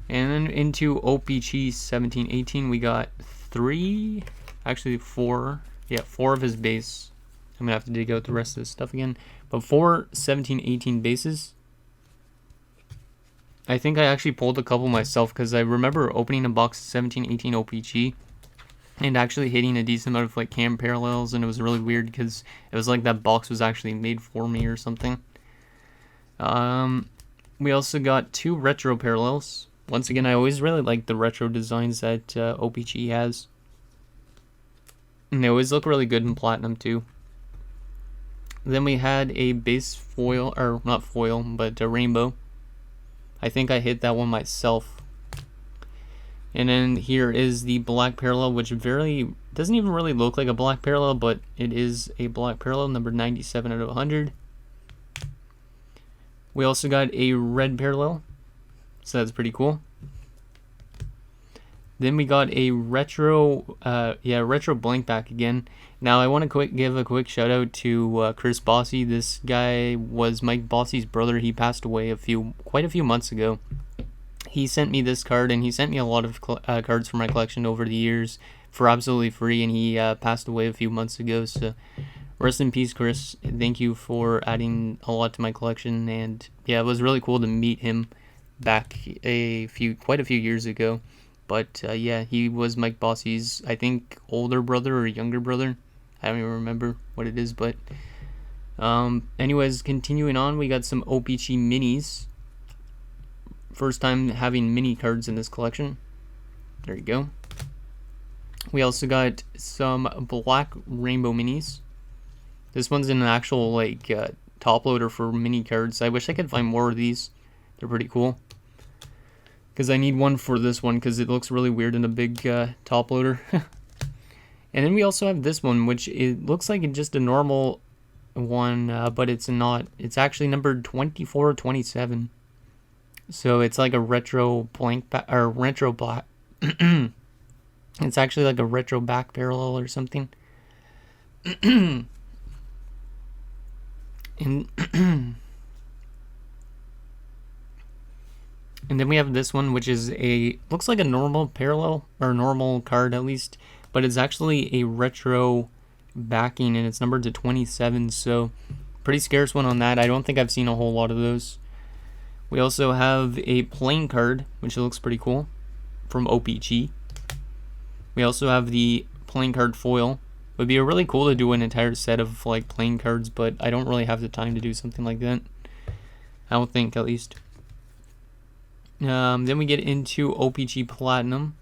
S1: And then into OPG 17-18, we got 4 of his base. I'm going to have to dig out the rest of this stuff again. But 4 17-18 bases. I think I actually pulled a couple myself because I remember opening a box of 17-18 OPG. and actually hitting a decent amount of like cam parallels, and it was really weird because it was like that box was actually made for me or something. We also got 2 retro parallels. Once again, I always really like the retro designs that OPG has, and they always look really good in platinum too. Then we had a base foil, or not foil, but a rainbow. I think I hit that one myself. And then here is the black parallel, which doesn't even really look like a black parallel, but it is a black parallel, number 97 out of 100. We also got a red parallel, so that's pretty cool. Then we got a retro, retro blank back again. Now I want to give a quick shout out to Chris Bossy. This guy was Mike Bossy's brother. He passed away quite a few months ago. He sent me this card, and he sent me a lot of cards for my collection over the years for absolutely free, and he passed away a few months ago, so rest in peace, Chris. Thank you for adding a lot to my collection, and yeah, it was really cool to meet him back quite a few years ago. But yeah, he was Mike Bossy's, I think, older brother or younger brother. I don't even remember what it is, but anyways, continuing on, we got some OPG minis. First time having mini cards in this collection. There you go. We also got some black rainbow minis. This one's an actual like top loader for mini cards. I wish I could find more of these. They're pretty cool. Because I need one for this one because it looks really weird in a big top loader. And then we also have this one, which it looks like it's just a normal one, but it's not. It's actually numbered 2427. So it's like a retro blank or retro black. It's actually like a retro back parallel or something. And and then we have this one, which is looks like a normal parallel or normal card at least, but it's actually a retro backing, and it's numbered to 27. So pretty scarce one on that. I don't think I've seen a whole lot of those. We also have a plain card, which looks pretty cool, from OPG. We also have the plain card foil. It would be really cool to do an entire set of like plain cards, but I don't really have the time to do something like that. I don't think, at least. Then we get into OPG Platinum.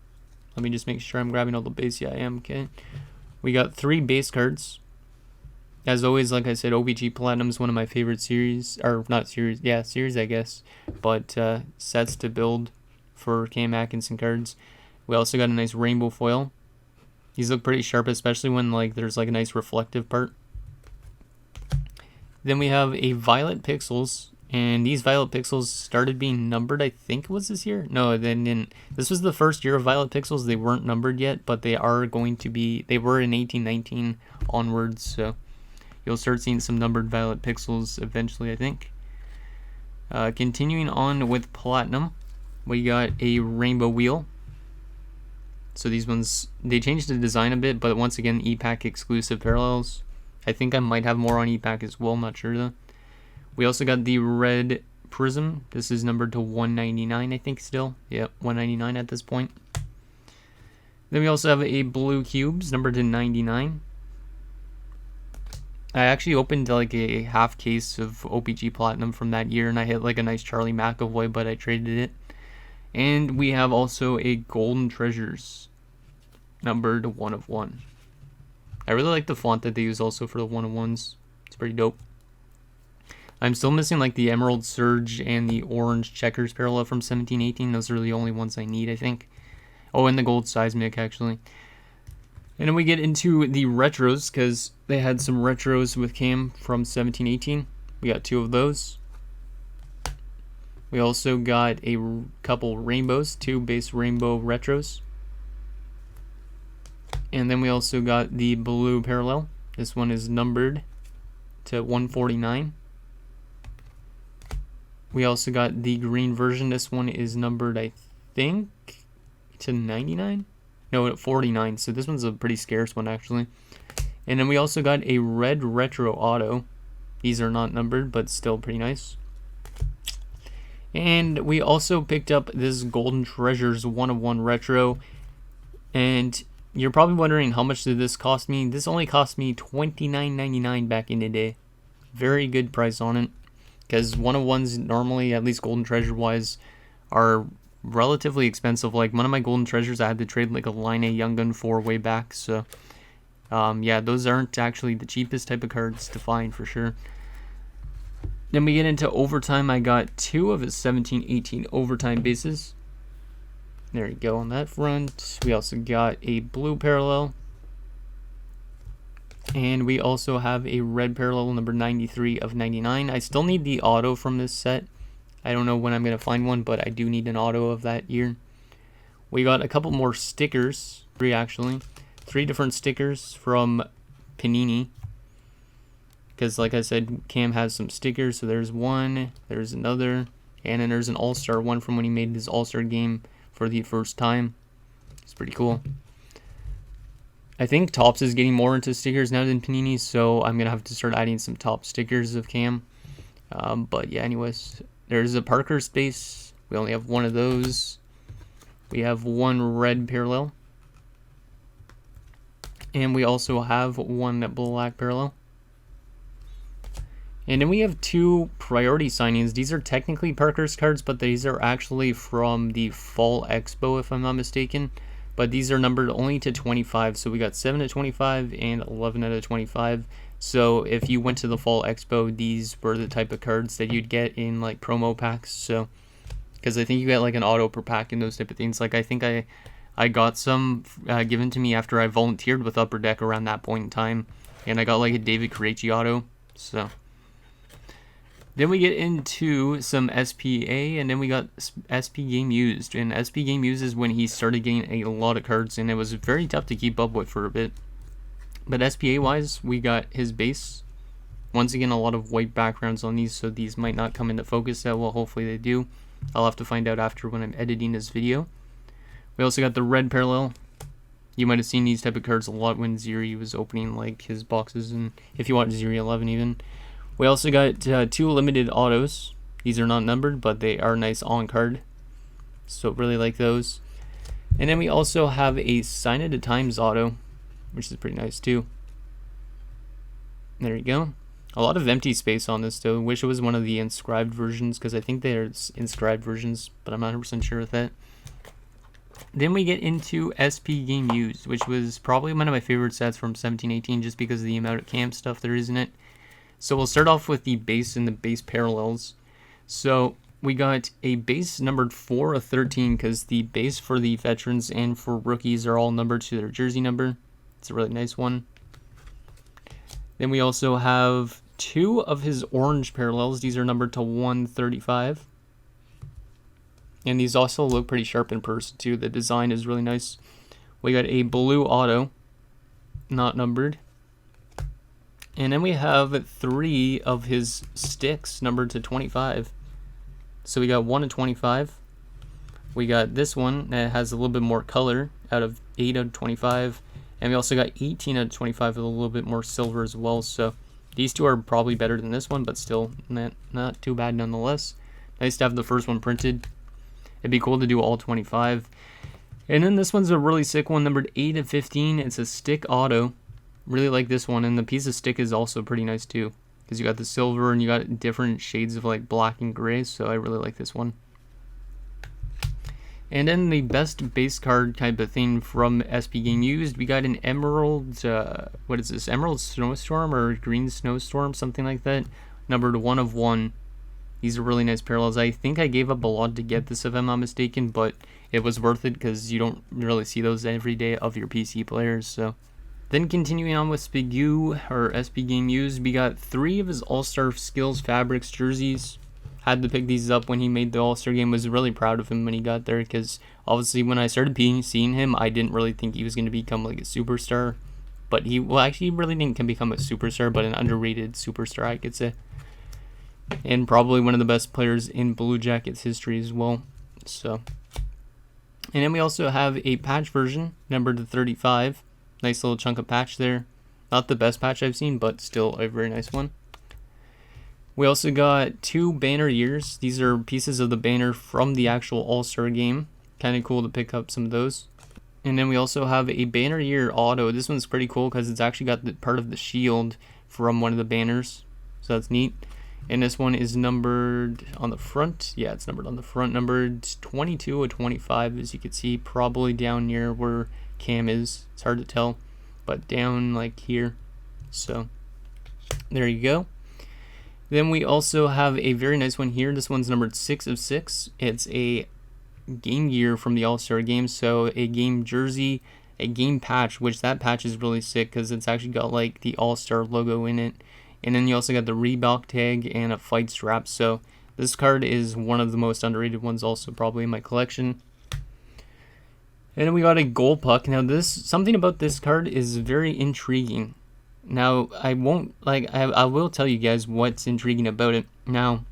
S1: Let me just make sure I'm grabbing all the base. Yeah, I am. Okay. We got 3 base cards. As always, like I said, OPG Platinum is one of my favorite series, or not series, yeah, series I guess, but sets to build for Cam Atkinson cards. We also got a nice rainbow foil. These look pretty sharp, especially when like there's like a nice reflective part. Then we have a Violet Pixels, and these Violet Pixels started being numbered, I think it was this year. No, they didn't. This was the first year of Violet Pixels. They weren't numbered yet, but they are going to be. They were in 1819 onwards, so you'll start seeing some numbered Violet Pixels eventually, I think. Continuing on with Platinum, we got a Rainbow Wheel. So these ones, they changed the design a bit, but once again, EPAC exclusive parallels. I think I might have more on EPAC as well, I'm not sure though. We also got the Red Prism. This is numbered to 199, I think still. Yep, 199 at this point. Then we also have a Blue Cubes, numbered to 99. I actually opened like a half case of OPG Platinum from that year, and I hit like a nice Charlie McAvoy, but I traded it. And we have also a Golden Treasures, numbered 1 of 1. I really like the font that they use also for the 1 of 1s. It's pretty dope. I'm still missing like the Emerald Surge and the Orange Checkers parallel from 1718. Those are the only ones I need, I think. Oh, and the Gold Seismic, actually. And then we get into the retros, because they had some retros with Cam from 1718. We got 2 of those. We also got a couple rainbows, 2 base rainbow retros. And then we also got the blue parallel. This one is numbered to 149. We also got the green version. This one is numbered, I think, to 99? No, 49. So this one's a pretty scarce one, actually. And then we also got a red retro auto. These are not numbered, but still pretty nice. And we also picked up this Golden Treasures 1 of 1 retro. And You're probably wondering how much did this cost me. This only cost me $29.99 back in the day. Very good price on it, because 101s normally, at least golden treasure wise, are relatively expensive. Like one of my golden treasures I had to trade like a Line A Young Gun for way back, so yeah, those aren't actually the cheapest type of cards to find for sure. Then we get into overtime. I got 2 of his 17-18 overtime bases. There you go on that front. We also got a blue parallel. And we also have a red parallel number 93 of 99. I still need the auto from this set. I don't know when I'm going to find one, but I do need an auto of that year. We got a couple more stickers. 3 actually. 3 different stickers from Panini. Because like I said, Cam has some stickers. So there's one, there's another, and then there's an all-star one from when he made his all-star game for the first time. It's pretty cool. I think Topps is getting more into stickers now than Panini, so I'm gonna have to start adding some top stickers of Cam. But yeah, anyways, there's a Parker space. We only have one of those. We have 1 red parallel, and we also have 1 black parallel. And then we have 2 priority signings. These are technically Parker's cards, but these are actually from the Fall Expo, if I'm not mistaken. But these are numbered only to 25. So we got 7 to 25 and 11 out of 25. So if you went to the Fall Expo, these were the type of cards that you'd get in like promo packs. So, because I think you get like an auto per pack and those type of things. Like I think I got some given to me after I volunteered with Upper Deck around that point in time. And I got like a David Krejci auto. So then we get into some SPA, and then we got SP Game Used. And SP Game Used is when he started getting a lot of cards, and it was very tough to keep up with for a bit. But SPA wise, we got his base. Once again, a lot of white backgrounds on these, so these might not come into focus that well. Hopefully they do. I'll have to find out after when I'm editing this video. We also got the red parallel. You might have seen these type of cards a lot when Ziri was opening like his boxes, and if you watch Ziri 11 even. We also got 2 limited autos. These are not numbered, but they are nice on card. So really like those. And then we also have a Sign of the Times auto, which is pretty nice too. There you go. A lot of empty space on this though. Wish it was one of the inscribed versions, because I think there's inscribed versions, but I'm not 100% sure with that. Then we get into SP Game Used, which was probably one of my favorite sets from 17-18 just because of the amount of Cam stuff there is in it. So we'll start off with the base and the base parallels. So we got a base numbered 4 of 13 because the base for the veterans and for rookies are all numbered to their jersey number. It's a really nice one. Then we also have 2 of his orange parallels. These are numbered to 135. And these also look pretty sharp in person too. The design is really nice. We got a blue auto, not numbered. And then we have 3 of his sticks numbered to 25. So we got 1 of 25. We got this one that has a little bit more color out of 8 out of 25. And we also got 18 out of 25 with a little bit more silver as well. So these 2 are probably better than this one, but still not too bad nonetheless. Nice to have the first one printed. It'd be cool to do all 25. And then this one's a really sick one, numbered 8 of 15. It's a stick auto. Really like this one, and the piece of stick is also pretty nice too, because you got the silver and you got different shades of like black and gray, so I really like this one. And then the best base card type of thing from SP Game Used, we got an Emerald, what is this, Emerald Snowstorm or Green Snowstorm, something like that, numbered 1 of 1. These are really nice parallels. I think I gave up a lot to get this if I'm not mistaken, but it was worth it because you don't really see those every day of your PC players, so. Then continuing on with Spigu, or SP Game Used, we got 3 of his All-Star Skills Fabrics jerseys. Had to pick these up when he made the All-Star game. Was really proud of him when he got there, because obviously when I started seeing him, I didn't really think he was going to become like a superstar. But he, well, actually he really didn't become a superstar, but an underrated superstar, I could say. And probably one of the best players in Blue Jackets history as well. So, and then we also have a patch version, numbered to 35. Nice little chunk of patch there. Not the best patch I've seen, but still a very nice one. We also got 2 banner years. These are pieces of the banner from the actual All-Star game. Kind of cool to pick up some of those. And then we also have a banner year auto. This one's pretty cool because it's actually got the part of the shield from one of the banners, so that's neat. And this one is numbered on the front. Yeah, it's numbered on the front, numbered 22 or 25, as you can see, probably down near where Cam is. It's hard to tell, but down like here. So there you go. Then we also have a very nice one here. This one's numbered 6 of 6. It's a game gear from the All-Star game, so a game jersey, a game patch, which that patch is really sick because it's actually got like the All-Star logo in it. And then you also got the Reebok tag and a fight strap. So this card is one of the most underrated ones also probably in my collection. And then we got a gold puck. Now something about this card is very intriguing. Now I will tell you guys what's intriguing about it. Now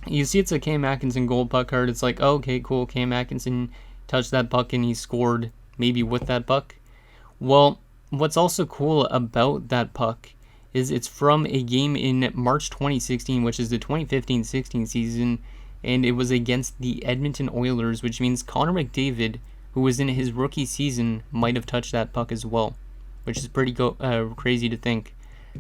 S1: you see it's a Cam Atkinson gold puck card. It's like, oh, okay, cool, Cam Atkinson touched that puck and he scored maybe with that puck. Well, what's also cool about that puck is it's from a game in March 2016, which is the 2015-16 season, and it was against the Edmonton Oilers, which means Connor McDavid, who was in his rookie season, might have touched that puck as well, which is pretty crazy to think.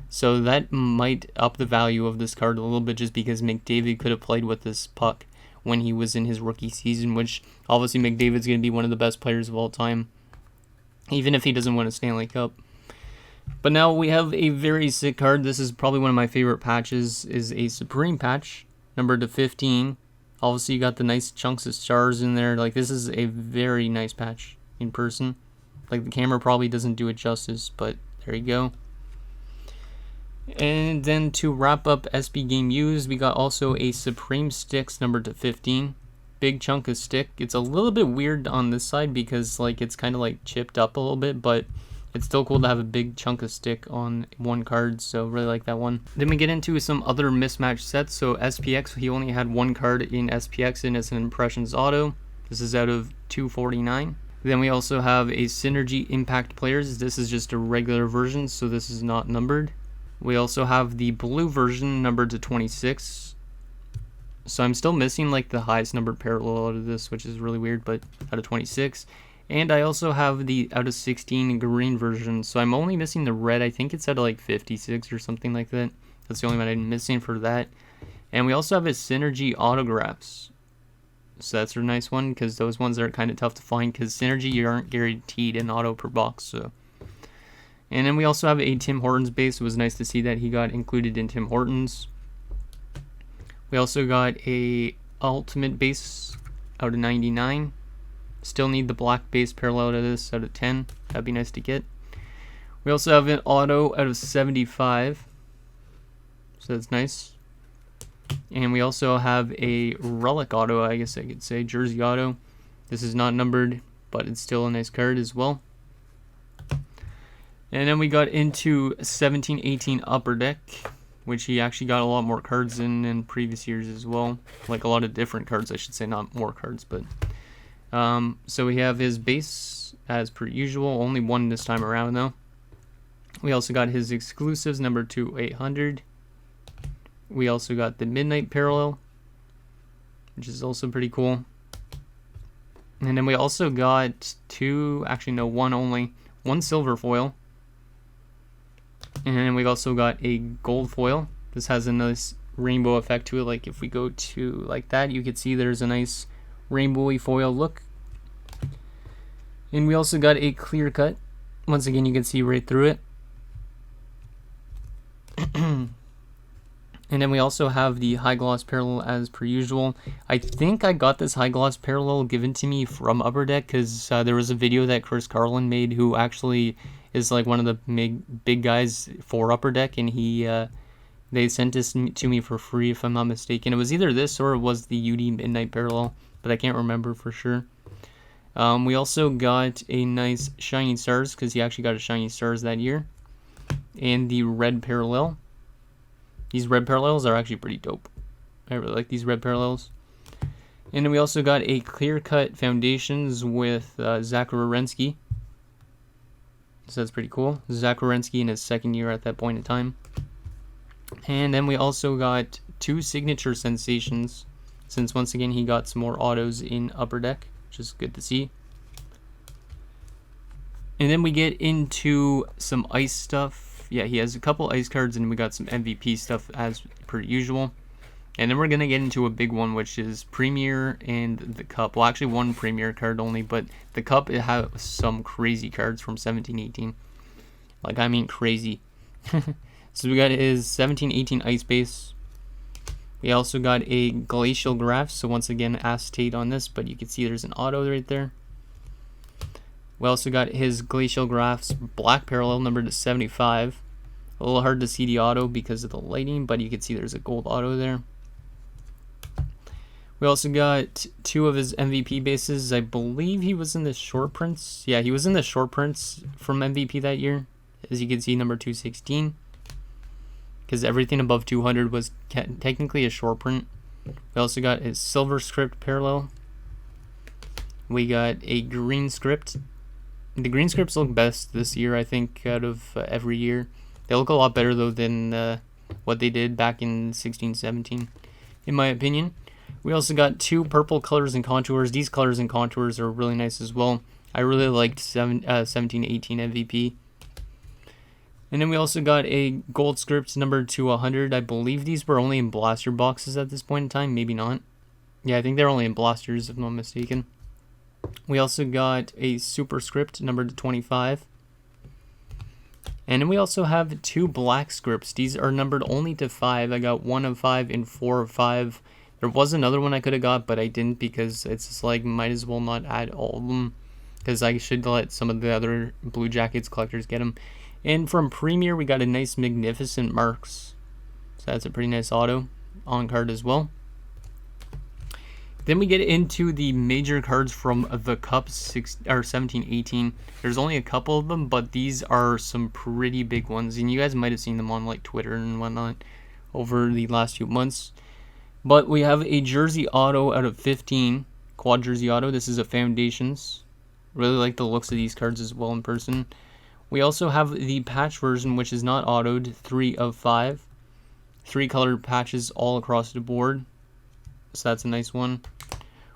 S1: So that might up the value of this card a little bit just because McDavid could have played with this puck when he was in his rookie season, which obviously McDavid's going to be one of the best players of all time, even if he doesn't win a Stanley Cup. But now we have a very sick card. This is probably one of my favorite patches, is a Supreme patch, numbered to 15. Obviously you got the nice chunks of stars in there. Like, this is a very nice patch in person. Like, the camera probably doesn't do it justice, but there you go. And then to wrap up SB Game Used, we got also a Supreme Sticks numbered to 15. Big chunk of stick. It's a little bit weird on this side because like it's kind of like chipped up a little bit, but it's still cool to have a big chunk of stick on one card, so really like that one. Then we get into some other mismatch sets. So SPX, he only had one card in SPX and it's an Impressions Auto. This is out of 249. Then we also have a Synergy Impact Players. This is just a regular version, so this is not numbered. We also have the blue version numbered to 26. So I'm still missing like the highest numbered parallel out of this, which is really weird, but out of 26. And I also have the out of 16 green version, so I'm only missing the red. I think it's out of like 56 or something like that. That's the only one I'm missing for that. And we also have a Synergy Autographs. So that's a nice one, because those ones are kind of tough to find, because Synergy, you aren't guaranteed an auto per box. So. And then we also have a Tim Hortons base. It was nice to see that he got included in Tim Hortons. We also got a Ultimate base out of 99. Still need the black base parallel to this out of 10. That'd be nice to get. We also have an auto out of 75. So that's nice. And we also have a relic auto, I guess I could say, jersey auto. This is not numbered, but it's still a nice card as well. And then we got into 17-18 Upper Deck, which he actually got a lot more cards in previous years as well. Like a lot of different cards, I should say, not more cards, but... so we have his base as per usual, only one this time around though. We also got his exclusives numbered to 800. We also got the Midnight Parallel, which is also pretty cool. And then we also got one silver foil. And then we also got a gold foil. This has a nice rainbow effect to it. Like if we go to like that, you can see there's a nice rainbowy foil look. And we also got a clear cut. Once again, you can see right through it. And then we also have the high gloss parallel as per usual. I think I got this high gloss parallel given to me from Upper Deck, because there was a video that Chris Carlin made, who actually is like one of the big guys for Upper Deck, and they sent this to me for free if I'm not mistaken. It was either this or it was the UD Midnight Parallel, but I can't remember for sure. We also got a nice Shiny Stars, because he actually got a Shiny Stars that year. And the red parallel. These red parallels are actually pretty dope. I really like these red parallels. And then we also got a clear cut Foundations with Zach Werenski. So that's pretty cool. Zach Werenski in his second year at that point in time. And then we also got 2 signature sensations, since once again he got some more autos in Upper Deck, which is good to see. And then we get into some ice stuff. Yeah, he has a couple ice cards, and we got some MVP stuff as per usual. And then we're going to get into a big one, which is Premier and the Cup. Well, actually one Premier card only, but the Cup, it has some crazy cards from 17-18. Like, I mean crazy. So we got his 17-18 Ice Base. We also got a Glacial Graph, so once again, acetate on this, but you can see there's an auto right there. We also got his Glacial Graphs Black Parallel, numbered to 75. A little hard to see the auto because of the lighting, but you can see there's a gold auto there. We also got 2 of his MVP bases. I believe he was in the short prints. Yeah, he was in the short prints from MVP that year. As you can see, number 216. Because everything above 200 was technically a short print. We also got his Silver Script Parallel. We got a Green Script. The green scripts look best this year, I think, out of every year. They look a lot better, though, than what they did back in 16-17, in my opinion. We also got 2 purple colors and contours. These colors and contours are really nice as well. I really liked 17-18 MVP. And then we also got a gold script numbered to 100. I believe these were only in blaster boxes at this point in time. Maybe not. Yeah, I think they're only in blasters, if I'm not mistaken. We also got a superscript numbered to 25. And then we also have 2 black scripts. These are numbered only to 5. I got 1 of 5 and 4 of 5. There was another one I could have got, but I didn't because it's just like, might as well not add all of them. Because I should let some of the other Blue Jackets collectors get them. And from Premier, we got a nice Magnificent Marks. So that's a pretty nice auto on card as well. Then we get into the major cards from the Cup 17-18. There's only a couple of them, but these are some pretty big ones, and you guys might have seen them on like Twitter and whatnot over the last few months. But we have a jersey auto out of 15, quad jersey auto. This is a Foundations. Really like the looks of these cards as well in person. We also have the patch version, which is not autoed, 3 of 5. 3 colored patches all across the board. So that's a nice one.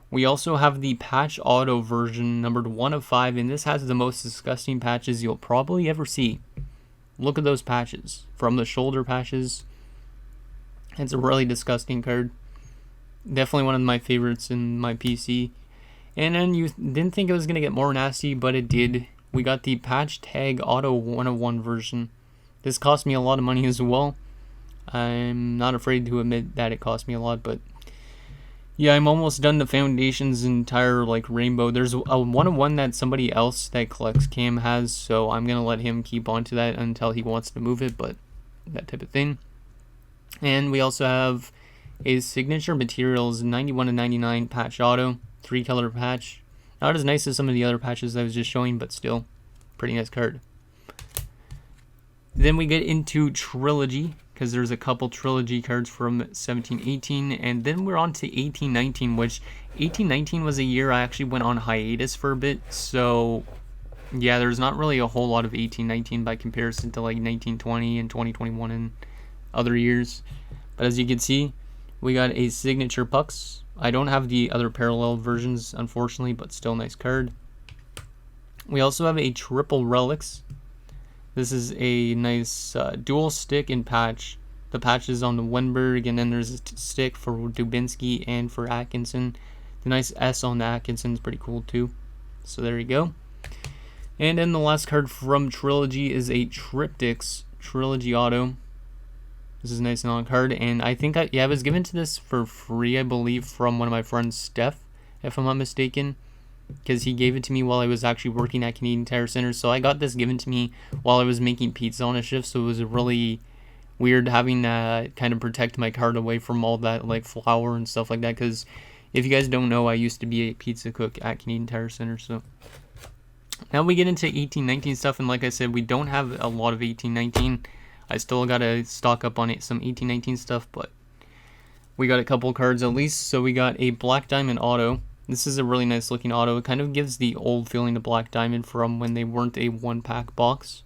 S1: We also have the patch auto version, numbered 1 of 5, and this has the most disgusting patches you'll probably ever see. Look at those patches. From the shoulder patches. It's a really disgusting card. Definitely one of my favorites in my PC. And then you didn't think it was going to get more nasty, but it did. We got the patch tag auto 101 version. This cost me a lot of money as well. I'm not afraid to admit that it cost me a lot, but yeah, I'm almost done the Foundation's entire like rainbow. There's a 101 that somebody else that collects Cam has, so I'm gonna let him keep on to that until he wants to move it, but that type of thing. And we also have a Signature Materials 91 of 99 patch auto, 3 color patch. Not as nice as some of the other patches I was just showing, but still pretty nice card. Then we get into Trilogy, because there's a couple Trilogy cards from 17-18, and then we're on to 18-19, which 18-19 was a year I actually went on hiatus for a bit, so yeah, there's not really a whole lot of 18-19 by comparison to like 19-20 and 2021 and other years. But as you can see, we got a Signature Pucks. I don't have the other parallel versions, unfortunately, but still nice card. We also have a Triple Relics. This is a nice dual stick and patch. The patch is on the Wenberg, and then there's a stick for Dubinsky and for Atkinson. The nice S on the Atkinson is pretty cool too. So there you go. And then the last card from Trilogy is a Triptychs Trilogy Auto. This is a nice non-card, and I think I was given to this for free, I believe, from one of my friends, Steph, if I'm not mistaken, because he gave it to me while I was actually working at Canadian Tire Center. So I got this given to me while I was making pizza on a shift, so it was really weird having to kind of protect my card away from all that like flour and stuff like that, because if you guys don't know, I used to be a pizza cook at Canadian Tire Center. So now we get into 18-19 stuff, and like I said, we don't have a lot of 18-19. I still gotta stock up on it, some 18-19 stuff, but we got a couple cards at least. So we got a Black Diamond auto. This is a really nice looking auto. It kind of gives the old feeling to Black Diamond from when they weren't a 1-pack box.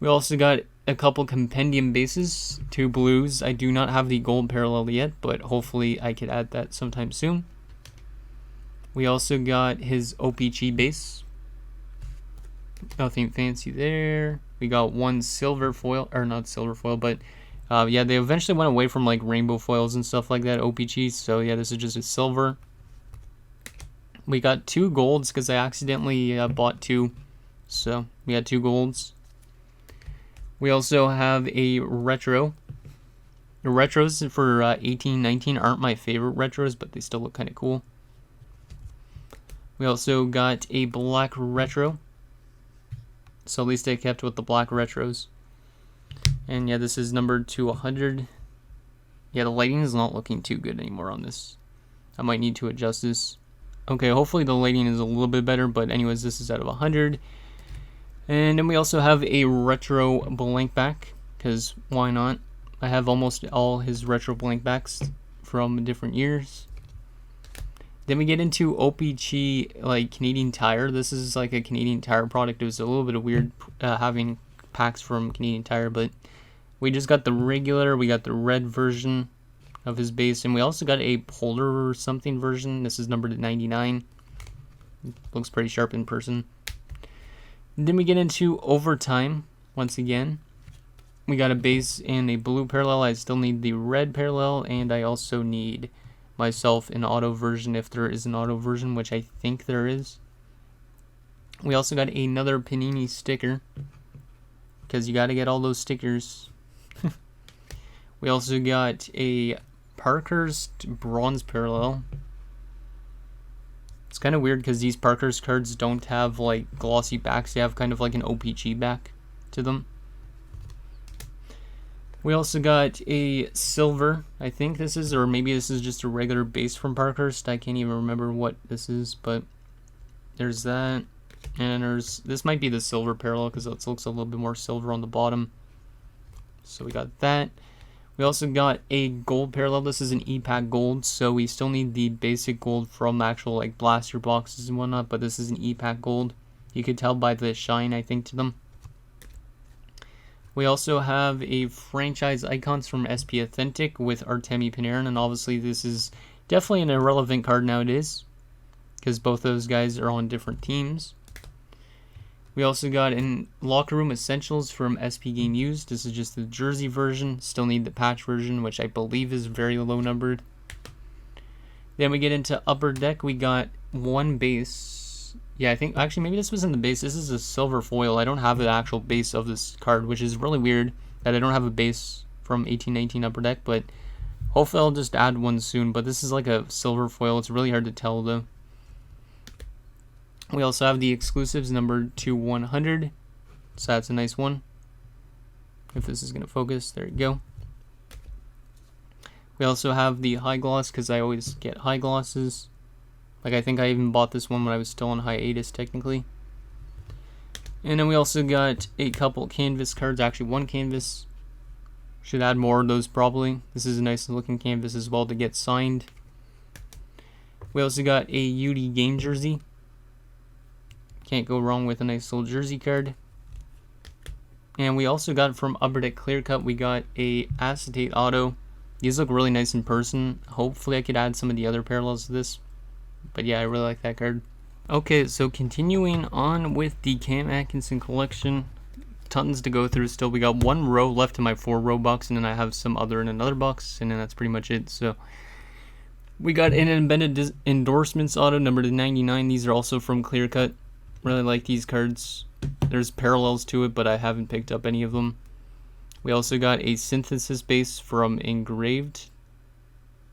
S1: We also got a couple compendium bases, 2 blues. I do not have the gold parallel yet, but hopefully I could add that sometime soon. We also got his OPG base. Nothing fancy there. We got one silver foil, or not silver foil, but yeah, they eventually went away from like rainbow foils and stuff like that, OPG. So yeah, this is just a silver. We got 2 golds because I accidentally bought 2. So we got 2 golds. We also have a retro. The retros for 1819 aren't my favorite retros, but they still look kind of cool. We also got a black retro. So at least I kept with the black retros. And yeah, this is numbered to 100. Yeah, the lighting is not looking too good anymore on this. I might need to adjust this. Okay, hopefully the lighting is a little bit better, but anyways, this is out of 100. And then we also have a retro blank back, because why not? I have almost all his retro blank backs from different years. Then we get into OPG, like Canadian Tire. This is like a Canadian Tire product. It was a little bit of weird having packs from Canadian Tire, but we just got the regular. We got the red version of his base, and we also got a polar or something version. This is numbered at 99. Looks pretty sharp in person. And then we get into overtime once again. We got a base and a blue parallel. I still need the red parallel, and I also need myself an auto version if there is an auto version, which I think there is. We also got another Panini sticker, because you got to get all those stickers. We also got a Parkhurst bronze parallel. It's kind of weird because these Parkhurst cards don't have like glossy backs. They have kind of like an OPG back to them. We also got a silver, I think this is, or maybe this is just a regular base from Parkhurst. I can't even remember what this is, but there's that. And there's, this might be the silver parallel because it looks a little bit more silver on the bottom. So we got that. We also got a gold parallel. This is an E-Pack gold, so we still need the basic gold from actual like blaster boxes and whatnot, but this is an E-Pack gold. You could tell by the shine, I think, to them. We also have a franchise icons from SP Authentic with Artemi Panarin, and obviously this is definitely an irrelevant card nowadays because both those guys are on different teams. We also got in Locker Room Essentials from SP Game Used. This is just the jersey version. Still need the patch version, which I believe is very low numbered. Then we get into Upper Deck. We got one base. Yeah, I think actually maybe this was in the base. This is a silver foil. I don't have the actual base of this card, which is really weird that I don't have a base from 1819 Upper Deck, but hopefully I'll just add one soon. But this is like a silver foil. It's really hard to tell though. We also have the exclusives numbered to 100, so that's a nice one. If this is going to focus, there you go. We also have the high gloss, because I always get high glosses. Like, I think I even bought this one when I was still on hiatus, technically. And then we also got a couple canvas cards, actually one canvas. Should add more of those probably. This is a nice looking canvas as well to get signed. We also got a UD game jersey. Can't go wrong with a nice little jersey card. And we also got from Upper Deck Clear Cut, we got a acetate auto. These look really nice in person. Hopefully I could add some of the other parallels to this. But yeah, I really like that card. Okay, so continuing on with the Cam Atkinson collection. Tons to go through still. We got one row left in my 4-row box, and then I have some other in another box, and then that's pretty much it. So we got an embedded endorsements auto number to 99. These are also from Clear Cut. Really like these cards. There's parallels to it, but I haven't picked up any of them. We also got a synthesis base from Engraved.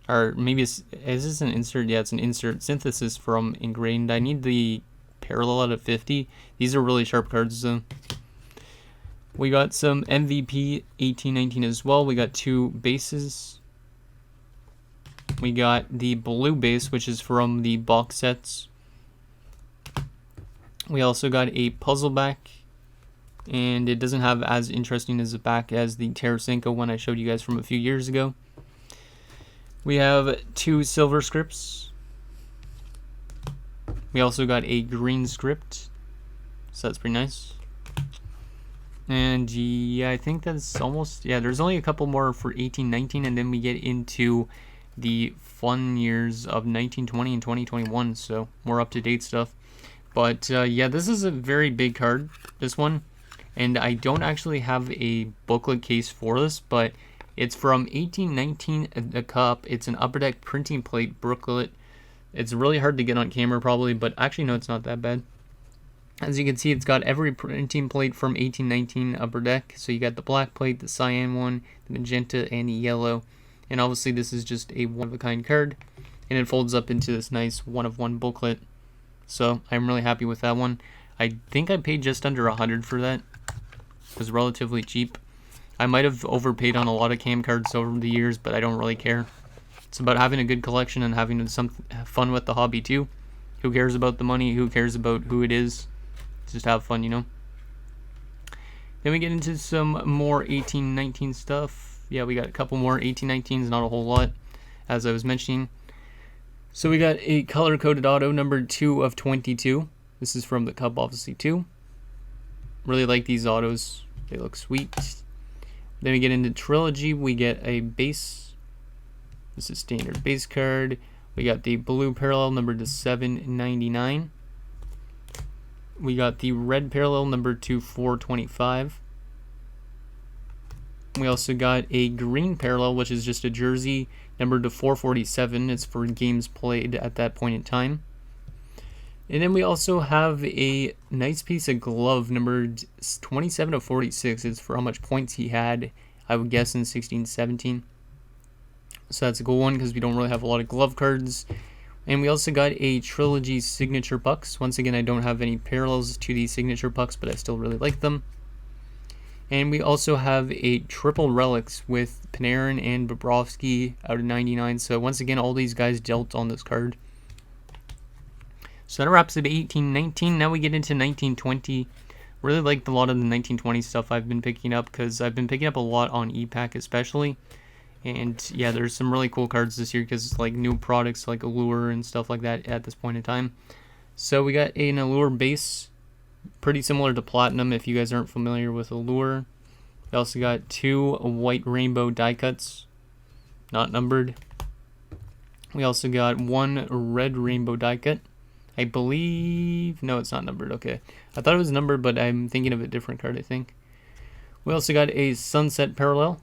S1: Or maybe is this an insert? Yeah, it's an insert. Synthesis from Engraved. I need the parallel out of 50. These are really sharp cards though. We got some MVP 1819 as well. We got 2 bases. We got the blue base, which is from the box sets. We also got a puzzle back, and it doesn't have as interesting as a back as the Tarasenko one I showed you guys from a few years ago. We have 2 silver scripts. We also got a green script, so that's pretty nice. And yeah, I think that's almost, yeah, there's only a couple more for 1819, and then we get into the fun years of 1920 and 2021, so more up-to-date stuff. But yeah, this is a very big card, this one. And I don't actually have a booklet case for this, but it's from 1819, the cup. It's an Upper Deck printing plate booklet. It's really hard to get on camera probably, but actually no, it's not that bad. As you can see, it's got every printing plate from 1819 Upper Deck. So you got the black plate, the cyan one, the magenta, and the yellow. And obviously this is just a one-of-a-kind card. And it folds up into this nice one-of-one booklet. So I'm really happy with that one. I think I paid just under $100 for that. It was relatively cheap. I might have overpaid on a lot of Cam cards over the years, but I don't really care. It's about having a good collection and having some fun with the hobby too. Who cares about the money? Who cares about who it is? Just have fun, you know. Then we get into some more 1819 stuff. Yeah, we got a couple more 1819s, not a whole lot, as I was mentioning. So we got a color-coded auto, number 2 of 22. This is from the Cup, obviously, too. Really like these autos. They look sweet. Then we get into Trilogy. We get a base. This is standard base card. We got the blue parallel, number to 799. We got the red parallel, number to 425. We also got a green parallel, which is just a jersey, numbered to 447. It's for games played at that point in time. And then we also have a nice piece of glove, numbered 27 of 46. It's for how much points he had, I would guess, in 16-17. So that's a cool one because we don't really have a lot of glove cards. And we also got a Trilogy signature pucks. Once again, I don't have any parallels to these signature pucks, but I still really like them. And we also have a triple relics with Panarin and Bobrovsky out of 99. So once again, all these guys dealt on this card. So that wraps up 1819. Now we get into 1920. Really like a lot of the 1920 stuff I've been picking up because I've been picking up a lot on ePack especially. And yeah, there's some really cool cards this year because it's like new products like Allure and stuff like that at this point in time. So we got an Allure base, pretty similar to Platinum if you guys aren't familiar with Allure. We also got 2 white rainbow die cuts, not numbered. We also got 1 red rainbow die cut. I believe, no, it's not numbered, okay. I thought it was numbered, but I'm thinking of a different card, I think. We also got a sunset parallel.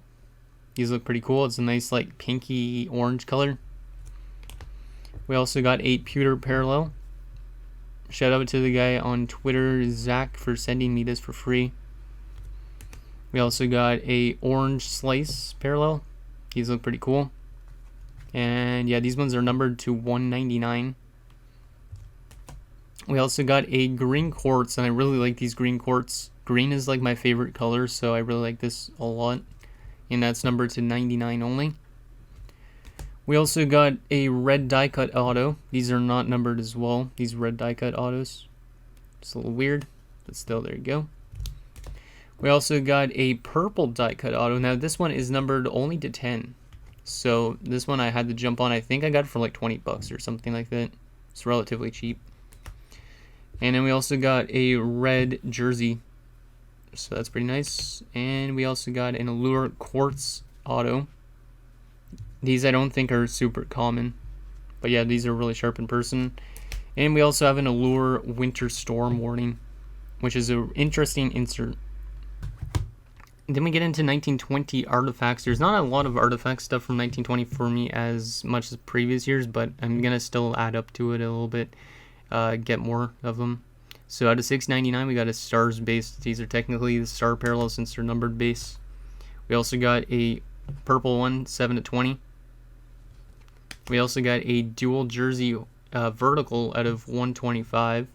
S1: These look pretty cool. It's a nice like pinky orange color. We also got a pewter parallel. Shout out to the guy on Twitter, Zach, for sending me this for free. We also got a orange slice parallel. These look pretty cool. And yeah, these ones are numbered to 199. We also got a green quartz, and I really like these green quartz. Green is like my favorite color, so I really like this a lot. And that's numbered to 99 only. We also got a red die cut auto. These are not numbered as well, these red die cut autos. It's a little weird, but still, there you go. We also got a purple die cut auto. Now this one is numbered only to 10. So this one I had to jump on. I think I got it for like 20 bucks or something like that. It's relatively cheap. And then we also got a red jersey. So that's pretty nice. And we also got an Allure quartz auto. These I don't think are super common. But yeah, these are really sharp in person. And we also have an Allure winter storm warning, which is an interesting insert. Then we get into 1920 artifacts. There's not a lot of artifact stuff from 1920 for me as much as previous years, but I'm going to still add up to it a little bit, get more of them. So out of 699, we got a stars base. These are technically the star parallels since they're numbered base. We also got a purple one, 7 to 20. We also got a dual jersey vertical out of 125.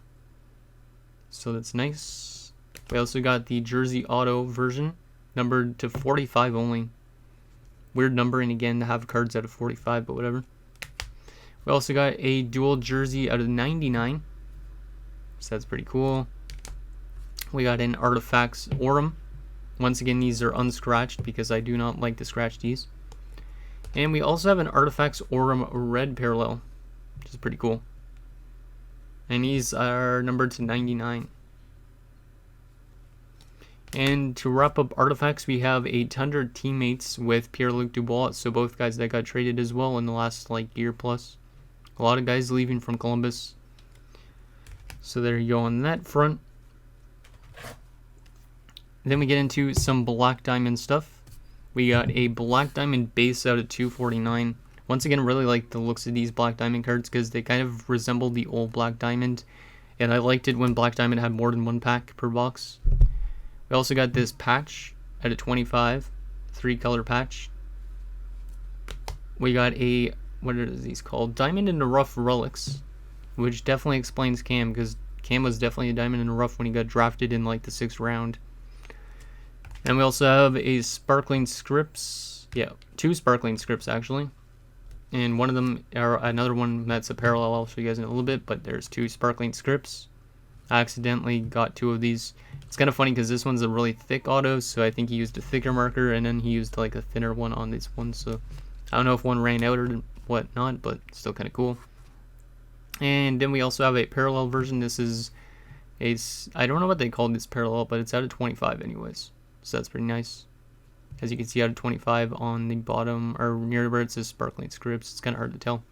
S1: So that's nice. We also got the jersey auto version, numbered to 45 only. Weird numbering again to have cards out of 45, but whatever. We also got a dual jersey out of 99. So that's pretty cool. We got an Artifacts Aurum. Once again, these are unscratched because I do not like to scratch these. And we also have an Artifacts Aurum red parallel, which is pretty cool. And these are numbered to 99. And to wrap up artifacts, we have a Tundra teammates with Pierre-Luc Dubois. So both guys that got traded as well in the last like year plus. A lot of guys leaving from Columbus. So there you go on that front. Then we get into some black diamond stuff. We got a black diamond base out of 249. Once again, really like the looks of these black diamond cards because they kind of resemble the old black diamond. And I liked it when black diamond had more than one pack per box. We also got this patch out of 25. 3-color patch. We got a, what are these called? Diamond in the Rough Relics. Which definitely explains Cam, because Cam was definitely a diamond in the rough when he got drafted in like the 6th round. And we also have a Sparkling Scripts. Yeah, 2 Sparkling Scripts actually. And one of them, or another one that's a parallel, I'll show you guys in a little bit, but there's 2 Sparkling Scripts. I accidentally got 2 of these. It's kind of funny because this one's a really thick auto, so I think he used a thicker marker, and then he used like a thinner one on this one, so I don't know if one ran out or whatnot, but still kind of cool. And then we also have a parallel version. This is a, I don't know what they called this parallel, but it's out of 25 anyways, so that's pretty nice. As you can see, out of 25 on the bottom, or near where it says Sparkling Scripts. It's kind of hard to tell.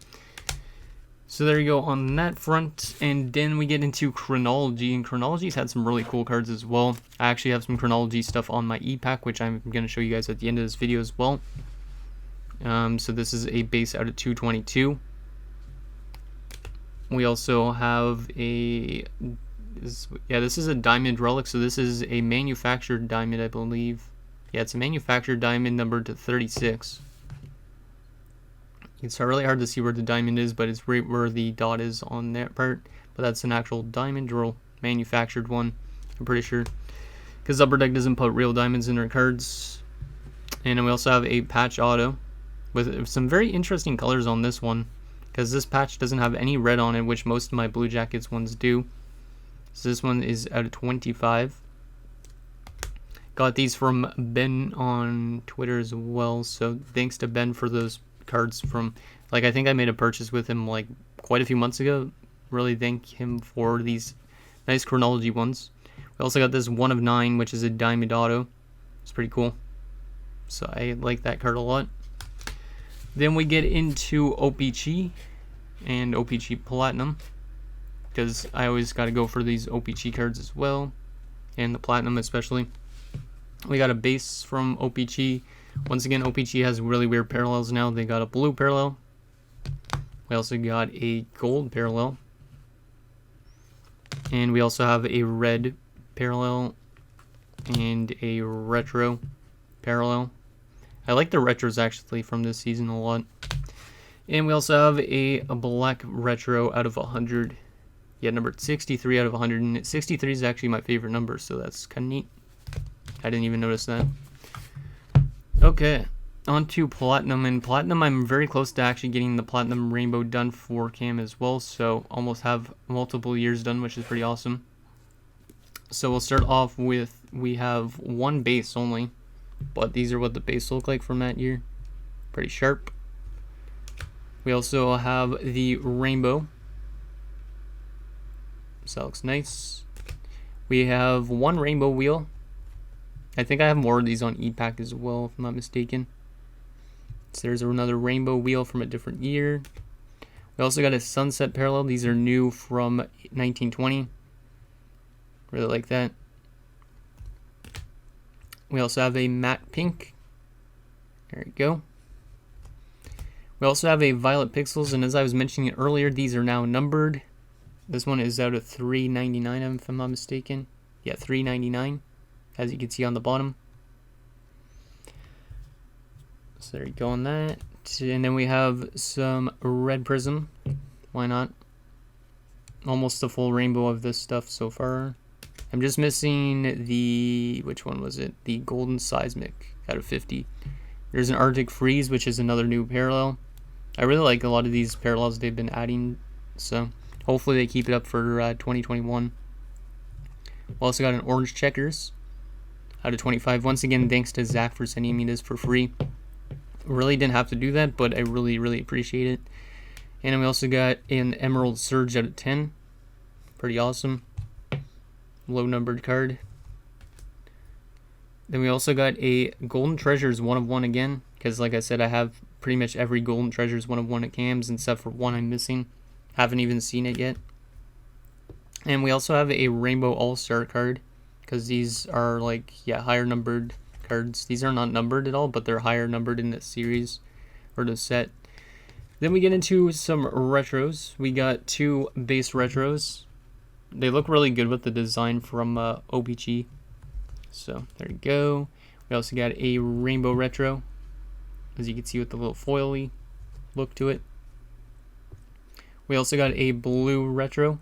S1: So there you go on that front, and then we get into Chronology, and Chronology's had some really cool cards as well. I actually have some Chronology stuff on my e-pack, which I'm going to show you guys at the end of this video as well. So this is a base out of 222. We also have a, this is a diamond relic, so this is a manufactured diamond, I believe. Yeah, it's a manufactured diamond numbered to 36. It's really hard to see where the diamond is, but it's right where the dot is on that part. But that's an actual diamond or manufactured one, I'm pretty sure. Because Upper Deck doesn't put real diamonds in their cards. And then we also have a patch auto with some very interesting colors on this one. Because this patch doesn't have any red on it, which most of my Blue Jackets ones do. So this one is out of 25. Got these from Ben on Twitter as well, so thanks to Ben for those cards from, like, I think I made a purchase with him like quite a few months ago. Really thank him for these nice Chronology ones. We also got this 1 of 9, which is a diamond auto. It's pretty cool, so I like that card a lot. Then we get into OPC and OPC Platinum, because I always got to go for these OPC cards as well, and the Platinum especially. We got a base from OPC. Once again, OPC has really weird parallels now. They got a blue parallel. We also got a gold parallel. And we also have a red parallel and a retro parallel. I like the retros actually from this season a lot. And we also have a black retro out of 100. Yeah, numbered 63 out of 100. And 63 is actually my favorite number, so that's kind of neat. I didn't even notice that. Okay, on to Platinum. And Platinum, I'm very close to actually getting the Platinum Rainbow done for Cam as well. So almost have multiple years done, which is pretty awesome. So we'll start off with, we have 1 base only. But these are what the base look like from that year. Pretty sharp. We also have the Rainbow. So that looks nice. We have 1 Rainbow wheel. I think I have more of these on e-pack as well, if I'm not mistaken. So there's another Rainbow wheel from a different year. We also got a Sunset parallel. These are new from 1920. Really like that. We also have a matte pink. There we go. We also have a Violet Pixels, and as I was mentioning earlier, these are now numbered. This one is out of 399, if I'm not mistaken. Yeah, 399. As you can see on the bottom. So there you go on that. And then we have some red prism. Why not? Almost a full rainbow of this stuff so far. I'm just missing the, which one was it? The golden seismic out of 50. There's an Arctic freeze, which is another new parallel. I really like a lot of these parallels they've been adding. So hopefully they keep it up for 2021. We also got an orange checkers out of 25. Once again, thanks to Zach for sending me this for free. Really didn't have to do that, but I really appreciate it. And then we also got an Emerald Surge out of 10. Pretty awesome. Low numbered card. Then we also got a Golden Treasures 1 of 1 again, because like I said, I have pretty much every Golden Treasures 1 of 1 at Cam's, except for one I'm missing. Haven't even seen it yet. And we also have a Rainbow All-Star card, because these are like, yeah, higher numbered cards. These are not numbered at all, but they're higher numbered in this series, or the set. Then we get into some retros. We got 2 base retros. They look really good with the design from OPG. So there you go. We also got a rainbow retro, as you can see with the little foily look to it. We also got a blue retro.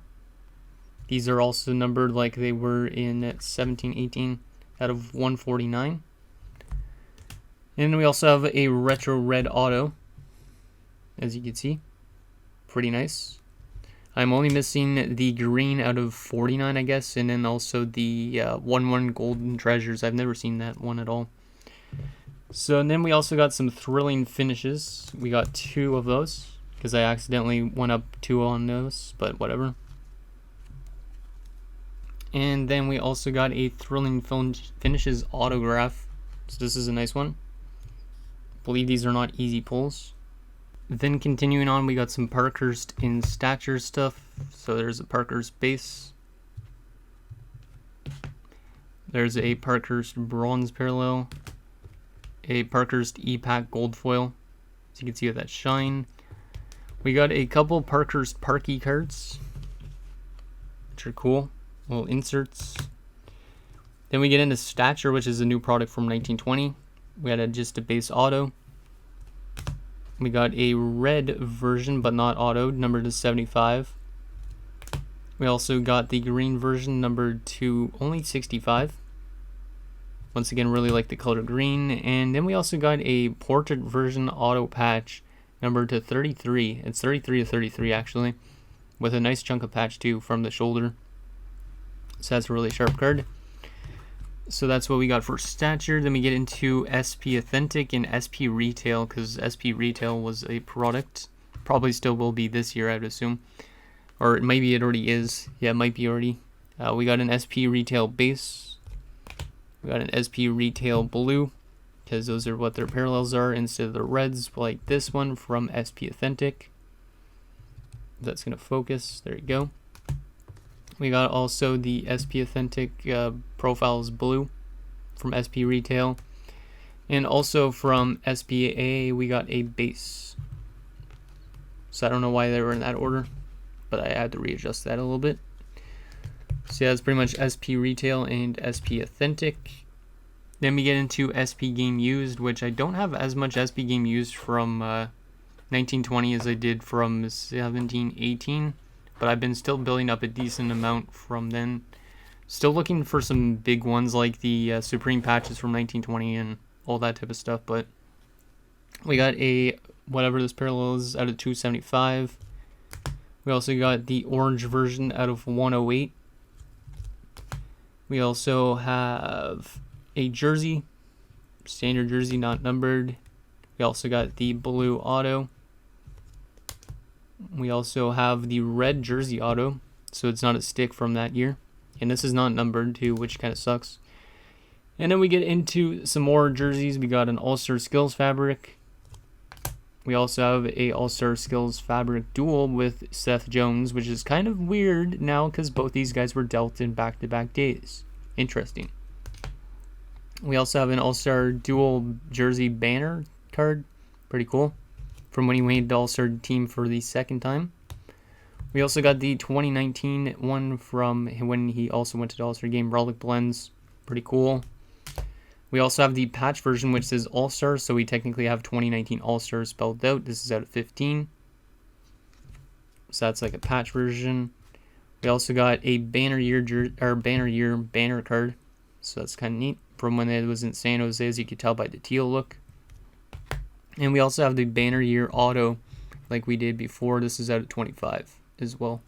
S1: These are also numbered like they were in 17-18 out of 149. And we also have a retro red auto, as you can see. Pretty nice. I'm only missing the green out of 49, I guess, and then also the 1/1 golden treasures. I've never seen that one at all. So, and then we also got some thrilling finishes. We got 2 of those, because I accidentally went up 2 on those, but whatever. And then we also got a thrilling finishes autograph. So this is a nice one. I believe these are not easy pulls. Then continuing on, we got some Parkhurst in stature stuff. So there's a Parkhurst base. There's a Parkhurst bronze parallel. A Parkhurst E-Pack gold foil. So you can see with that shine. We got a couple Parkhurst Parky cards, which are cool. Little inserts. Then we get into stature, which is a new product from 1920. We had just a base auto. We got a red version, but not auto, numbered to 75. We also got the green version, numbered to only 65. Once again, really like the color green. And then we also got a portrait version auto patch, numbered to 33. It's 33 to 33, actually, with a nice chunk of patch, too, from the shoulder. So that's a really sharp card. So that's what we got for stature. Then we get into SP Authentic and SP Retail, because SP Retail was a product. Probably still will be this year, I would assume. Or maybe it already is. Yeah, it might be already. We got an SP Retail base. We got an SP Retail blue, because those are what their parallels are instead of the reds, like this one from SP Authentic. That's going to focus. There you go. We got also the SP Authentic Profiles Blue from SP Retail. And also from SPA, we got a base. So I don't know why they were in that order, but I had to readjust that a little bit. So yeah, that's pretty much SP Retail and SP Authentic. Then we get into SP Game Used, which I don't have as much SP Game Used from 1920 as I did from 17-18. But I've been still building up a decent amount from then. Still looking for some big ones like the Supreme patches from 1920 and all that type of stuff. But we got a whatever this parallel is out of 275. We also got the orange version out of 108. We also have a jersey, standard jersey, not numbered. We also got the blue auto. We also have the red jersey auto, so it's not a stick from that year. And this is not numbered too, which kind of sucks. And then we get into some more jerseys. We got an All-Star Skills fabric. We also have a All-Star Skills fabric duel with Seth Jones, which is kind of weird now because both these guys were dealt in back-to-back days. Interesting. We also have an All-Star dual jersey banner card. Pretty cool. From when he made the All-Star team for the second time. We also got the 2019 one from when he also went to the All-Star game, Relic Blends. Pretty cool. We also have the patch version, which says All-Star, so we technically have 2019 All-Star spelled out. This is out of 15. So that's like a patch version. We also got a banner year banner card. So that's kind of neat. From when it was in San Jose, as you could tell by the teal look. And we also have the banner year auto like we did before. This is out of 25 as well.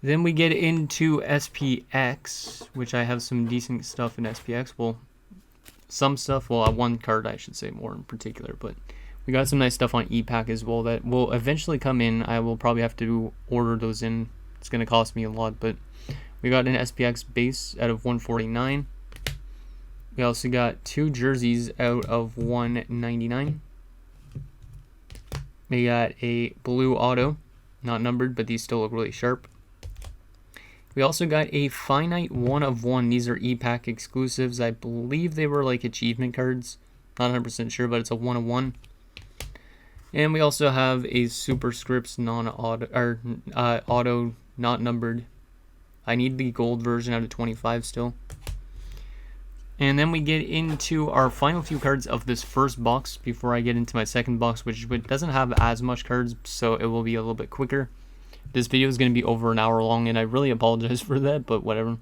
S1: Then we get into SPX, which I have some decent stuff in SPX. Well, some stuff. Well, one card I should say more in particular. But we got some nice stuff on E-Pack as well that will eventually come in. I will probably have to order those in. It's going to cost me a lot. But we got an SPX base out of 149. We also got 2 jerseys out of 199. We got a blue auto, not numbered, but these still look really sharp. We also got a finite 1 of 1. These are e-pack exclusives. I believe they were like achievement cards. Not 100% sure, but it's a 1 of 1. And we also have a superscripts non-auto, or auto not numbered. I need the gold version out of 25 still. And then we get into our final few cards of this first box before I get into my second box, which doesn't have as much cards, so it will be a little bit quicker. This video is going to be over an hour long, and I really apologize for that, but whatever.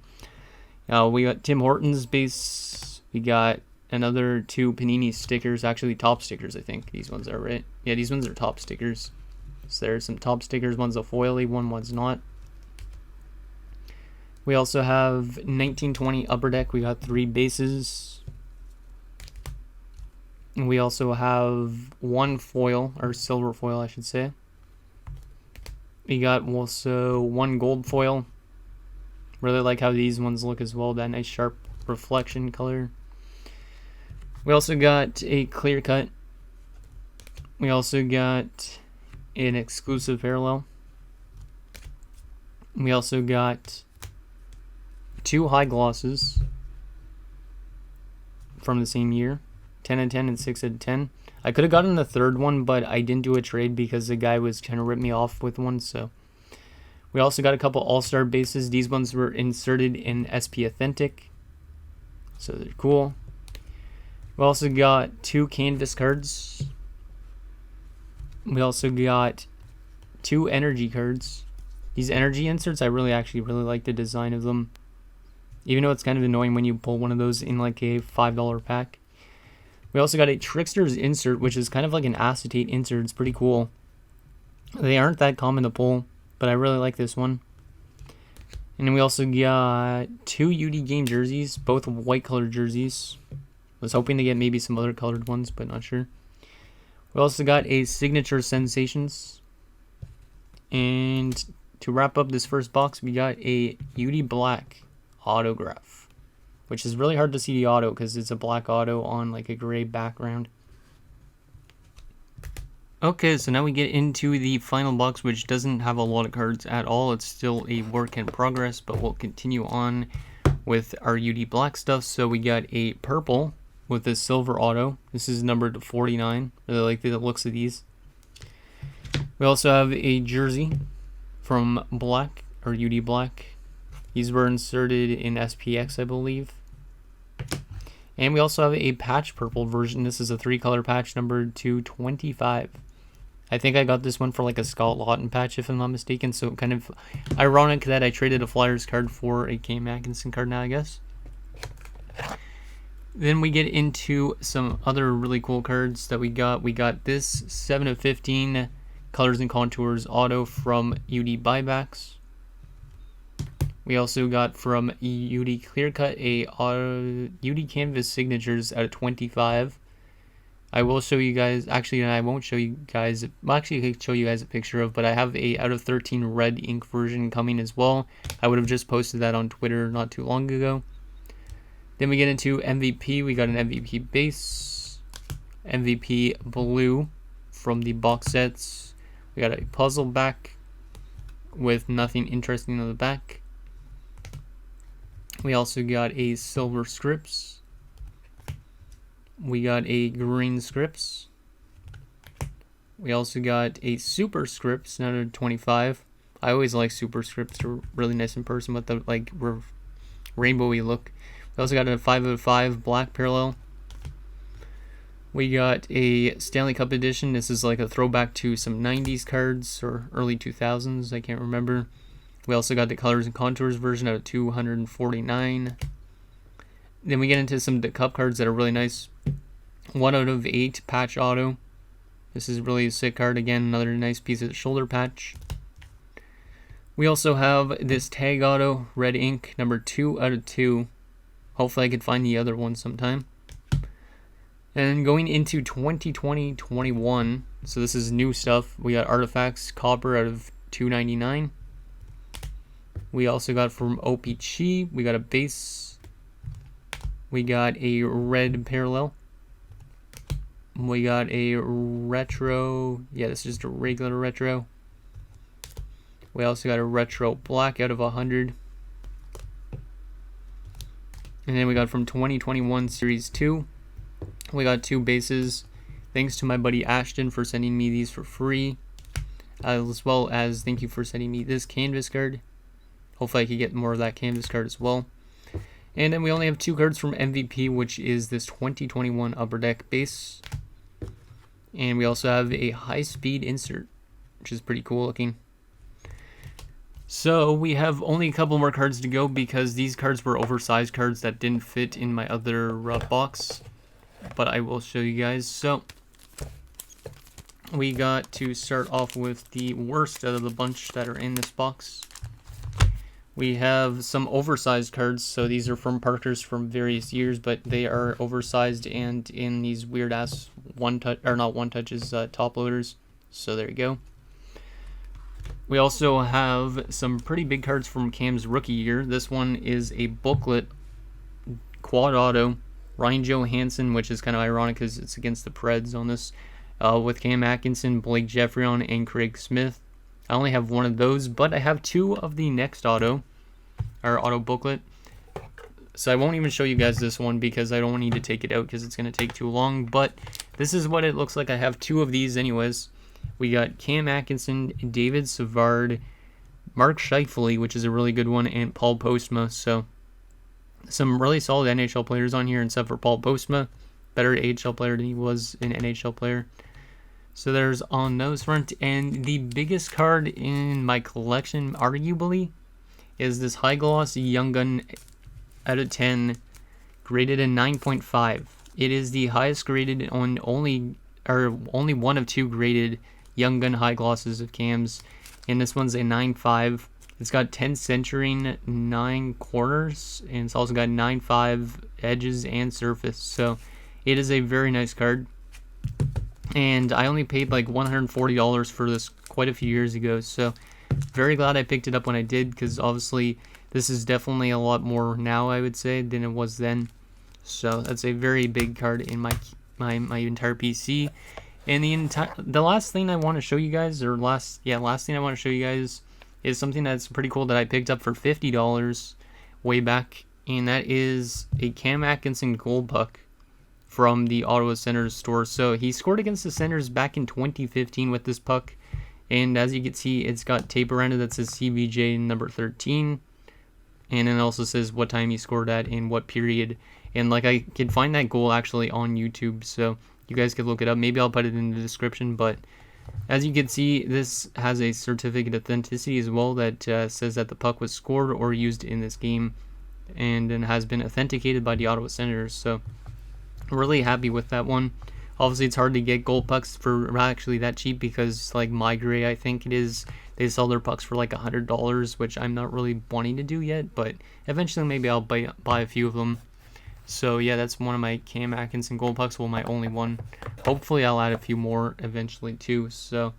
S1: We got Tim Hortons base. We got another 2 Panini stickers, actually top stickers, I think. These ones are, right? Yeah, these ones are top stickers. So there's some top stickers. One's a foily, one's not. We also have 1920 Upper Deck. We got 3 bases. And we also have 1 foil, or silver foil, I should say. We got also 1 gold foil. Really like how these ones look as well. That nice sharp reflection color. We also got a clear cut. We also got an exclusive parallel. We also got 2 high glosses from the same year, 10 and 10 and 6 and 10. I could have gotten the third one, but I didn't do a trade because the guy was trying to rip me off with one. So we also got a couple all-star bases. These ones were inserted in SP Authentic, so they're cool. We also got 2 canvas cards. We also got 2 energy cards. These energy inserts, I actually really like the design of them. Even though it's kind of annoying when you pull one of those in like a $5 pack. We also got a Trickster's insert, which is kind of like an acetate insert. It's pretty cool. They aren't that common to pull, but I really like this one. And then we also got 2 UD game jerseys, both white colored jerseys. I was hoping to get maybe some other colored ones, but not sure. We also got a Signature Sensations. And to wrap up this first box, we got a UD Black autograph, which is really hard to see the auto because it's a black auto on like a gray background. Okay, so now we get into the final box, which doesn't have a lot of cards at all. It's still a work in progress, but we'll continue on with our UD Black stuff. So we got a purple with a silver auto. This is numbered 49. Really like the looks of these. We also have a jersey from Black, or UD Black. These were inserted in SPX, I believe. And we also have a patch purple version. This is a 3-color patch numbered 225. I think I got this one for like a Scott Lawton patch, if I'm not mistaken. So kind of ironic that I traded a Flyers card for a Cam Atkinson card now, I guess. Then we get into some other really cool cards that we got. We got this 7 of 15 Colors and Contours auto from UD Buybacks. We also got from UD Clearcut a UD Canvas Signatures out of 25. I will show you guys, actually I won't show you guys, well actually I could show you guys a picture of, but I have a out of 13 red ink version coming as well. I would have just posted that on Twitter not too long ago. Then we get into MVP. We got an MVP base, MVP blue from the box sets. We got a puzzle back with nothing interesting on the back. We also got a silver scripts. We got a green scripts. We also got a super scripts, another 25. I always like super scripts. They're really nice in person with the like rainbowy look. We also got a 5 out of 5 black parallel. We got a Stanley Cup edition. This is like a throwback to some 90s cards or early 2000s. I can't remember. We also got the Colors and Contours version out of 249. Then we get into some cup cards that are really nice. 1 out of 8 patch auto. This is really a sick card. Again, another nice piece of shoulder patch. We also have this tag auto, red ink, number 2 out of 2. Hopefully I could find the other one sometime. And going into 2020-21, so this is new stuff. We got Artifacts Copper out of 299. We also got from OPC, we got a base. We got a red parallel. We got a retro. Yeah, this is just a regular retro. We also got a retro black out of 100. And then we got from 2021 Series 2, we got 2 bases. Thanks to my buddy Ashton for sending me these for free, as well as thank you for sending me this canvas card. Hopefully I can get more of that canvas card as well. And then we only have 2 cards from MVP, which is this 2021 Upper Deck base. And we also have a high-speed insert, which is pretty cool looking. So we have only a couple more cards to go because these cards were oversized cards that didn't fit in my other box. But I will show you guys. So we got to start off with the worst out of the bunch that are in this box. We have some oversized cards, so these are from Parker's from various years, but they are oversized and in these weird ass top loaders. So there you go. We also have some pretty big cards from Cam's rookie year. This one is a booklet quad auto Ryan Johansson, which is kind of ironic because it's against the Preds on this, with Cam Atkinson, Blake Jeffrion, and Craig Smith. I only have one of those, but I have 2 of the next auto booklet. So I won't even show you guys this one because I don't need to take it out because it's going to take too long. But this is what it looks like. I have 2 of these anyways. We got Cam Atkinson, David Savard, Mark Scheifele, which is a really good one, and Paul Postma. So some really solid NHL players on here, except for Paul Postma. Better AHL player than he was an NHL player. So there's on those front. And the biggest card in my collection, arguably, is this high gloss Young Gun out of 10, graded a 9.5. It is the highest graded on only one of 2 graded Young Gun high glosses of Cam's, and this one's a 9.5. It's got 10 centering, 9 corners, and it's also got 9.5 edges and surface. So it is a very nice card. And I only paid like $140 for this quite a few years ago, so very glad I picked it up when I did, because obviously this is definitely a lot more now, I would say, than it was then. So that's a very big card in my entire PC. And the last thing I want to show you guys, last thing I want to show you guys is something that's pretty cool that I picked up for $50 way back, and that is a Cam Atkinson gold puck from the Ottawa Senators store. So he scored against the Senators back in 2015 with this puck, and as you can see, it's got tape around it that says CBJ number 13, and it also says what time he scored at and what period. And like, I can find that goal actually on YouTube, so you guys could look it up. Maybe I'll put it in the description. But as you can see, this has a certificate of authenticity as well that says that the puck was scored or used in this game, and then has been authenticated by the Ottawa Senators. So I'm really happy with that one. Obviously, it's hard to get gold pucks for actually that cheap, because like My Gray, I think it is, they sell their pucks for like $100, which I'm not really wanting to do yet, but eventually maybe I'll buy a few of them. So yeah, that's one of my Cam Atkinson gold pucks. Well, my only one. Hopefully I'll add a few more eventually too. So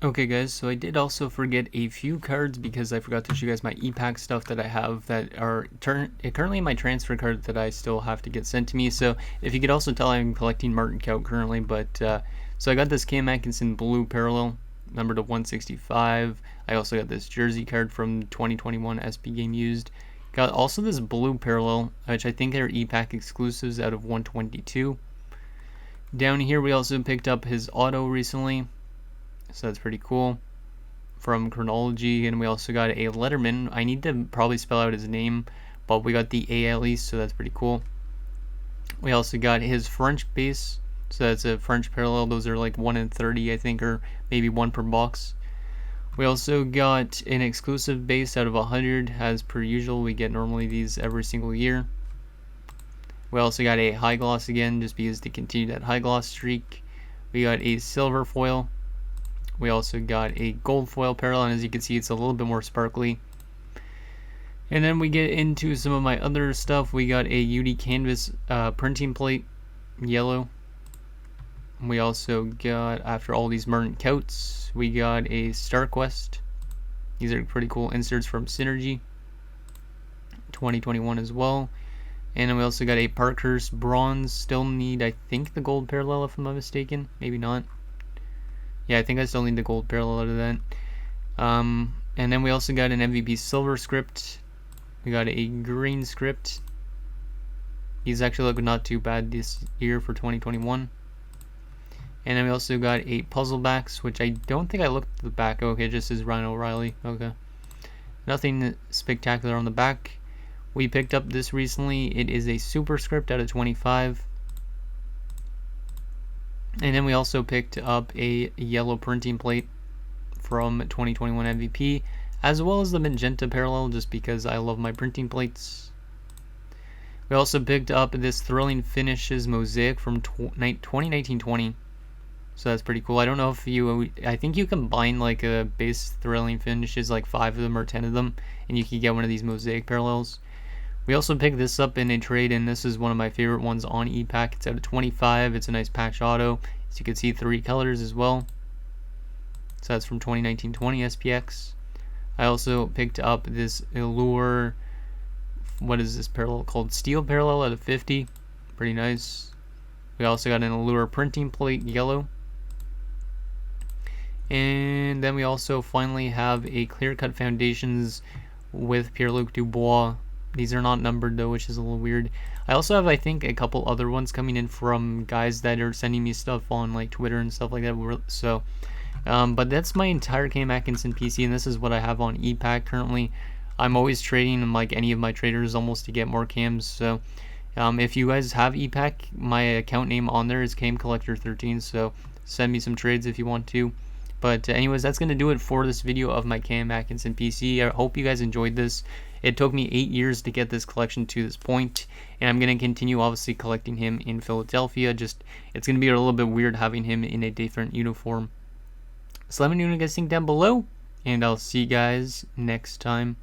S1: okay guys, so I did also forget a few cards because I forgot to show you guys my e-pack stuff that I have that are currently in my transfer card that I still have to get sent to me. So if you could also tell, I'm collecting Martin Kaut currently, but so I got this Cam Atkinson blue parallel number to 165. I also got this jersey card from 2021 SP Game Used. Got also this blue parallel, which I think are e-pack exclusives out of 122. Down here we also picked up his auto recently, so that's pretty cool, from Chronology. And we also got a Letterman. I need to probably spell out his name, but we got the A at least, so that's pretty cool. We also got his French base, so that's a French parallel. Those are like 1 in 30, I think, or maybe 1 per box. We also got an exclusive base out of 100, as per usual. We get normally these every single year. We also got a high gloss again, just because to continue that high gloss streak. We got a silver foil. We also got a gold foil parallel, and as you can see, it's a little bit more sparkly. And then we get into some of my other stuff. We got a UD Canvas printing plate, yellow. We also got, after all these Martin Kauts, we got a StarQuest. These are pretty cool inserts from Synergy 2021 as well. And then we also got a Parkhurst bronze. Still need, I think, the gold parallel, if I'm not mistaken. Maybe not. Yeah, I think I still need the gold parallel out of that. And then we also got an MVP silver script. We got a green script. He's actually looking not too bad this year for 2021. And then we also got 8 puzzle backs, which I don't think I looked at the back. Okay, just as Ryan O'Reilly. Okay. Nothing spectacular on the back. We picked up this recently. It is a superscript out of 25. And then we also picked up a yellow printing plate from 2021 MVP, as well as the magenta parallel, just because I love my printing plates. We also picked up this Thrilling Finishes mosaic from 2019-20. So that's pretty cool. I don't know if I think you combine like a base Thrilling Finishes, like 5 of them or 10 of them, and you can get one of these mosaic parallels. We also picked this up in a trade, and this is one of my favorite ones on ePack. It's out of 25. It's a nice patch auto. As you can see, 3 colors as well. So that's from 2019-20 SPX. I also picked up this Allure, what is this parallel called? Steel parallel out of 50. Pretty nice. We also got an Allure printing plate, yellow. And then we also finally have a Clear Cut Foundations with Pierre-Luc Dubois. These are not numbered though, which is a little weird. I also have, I think, a couple other ones coming in from guys that are sending me stuff on like Twitter and stuff like that. So, but that's my entire Cam Atkinson PC, and this is what I have on ePack currently. I'm always trading like any of my traders almost to get more cams. So, if you guys have ePack, my account name on there is CamCollector13. So send me some trades if you want to. But anyways, that's going to do it for this video of my Cam Atkinson PC. I hope you guys enjoyed this. It took me 8 years to get this collection to this point, and I'm going to continue obviously collecting him in Philadelphia. Just, it's going to be a little bit weird having him in a different uniform. So let me know what you guys think down below, and I'll see you guys next time.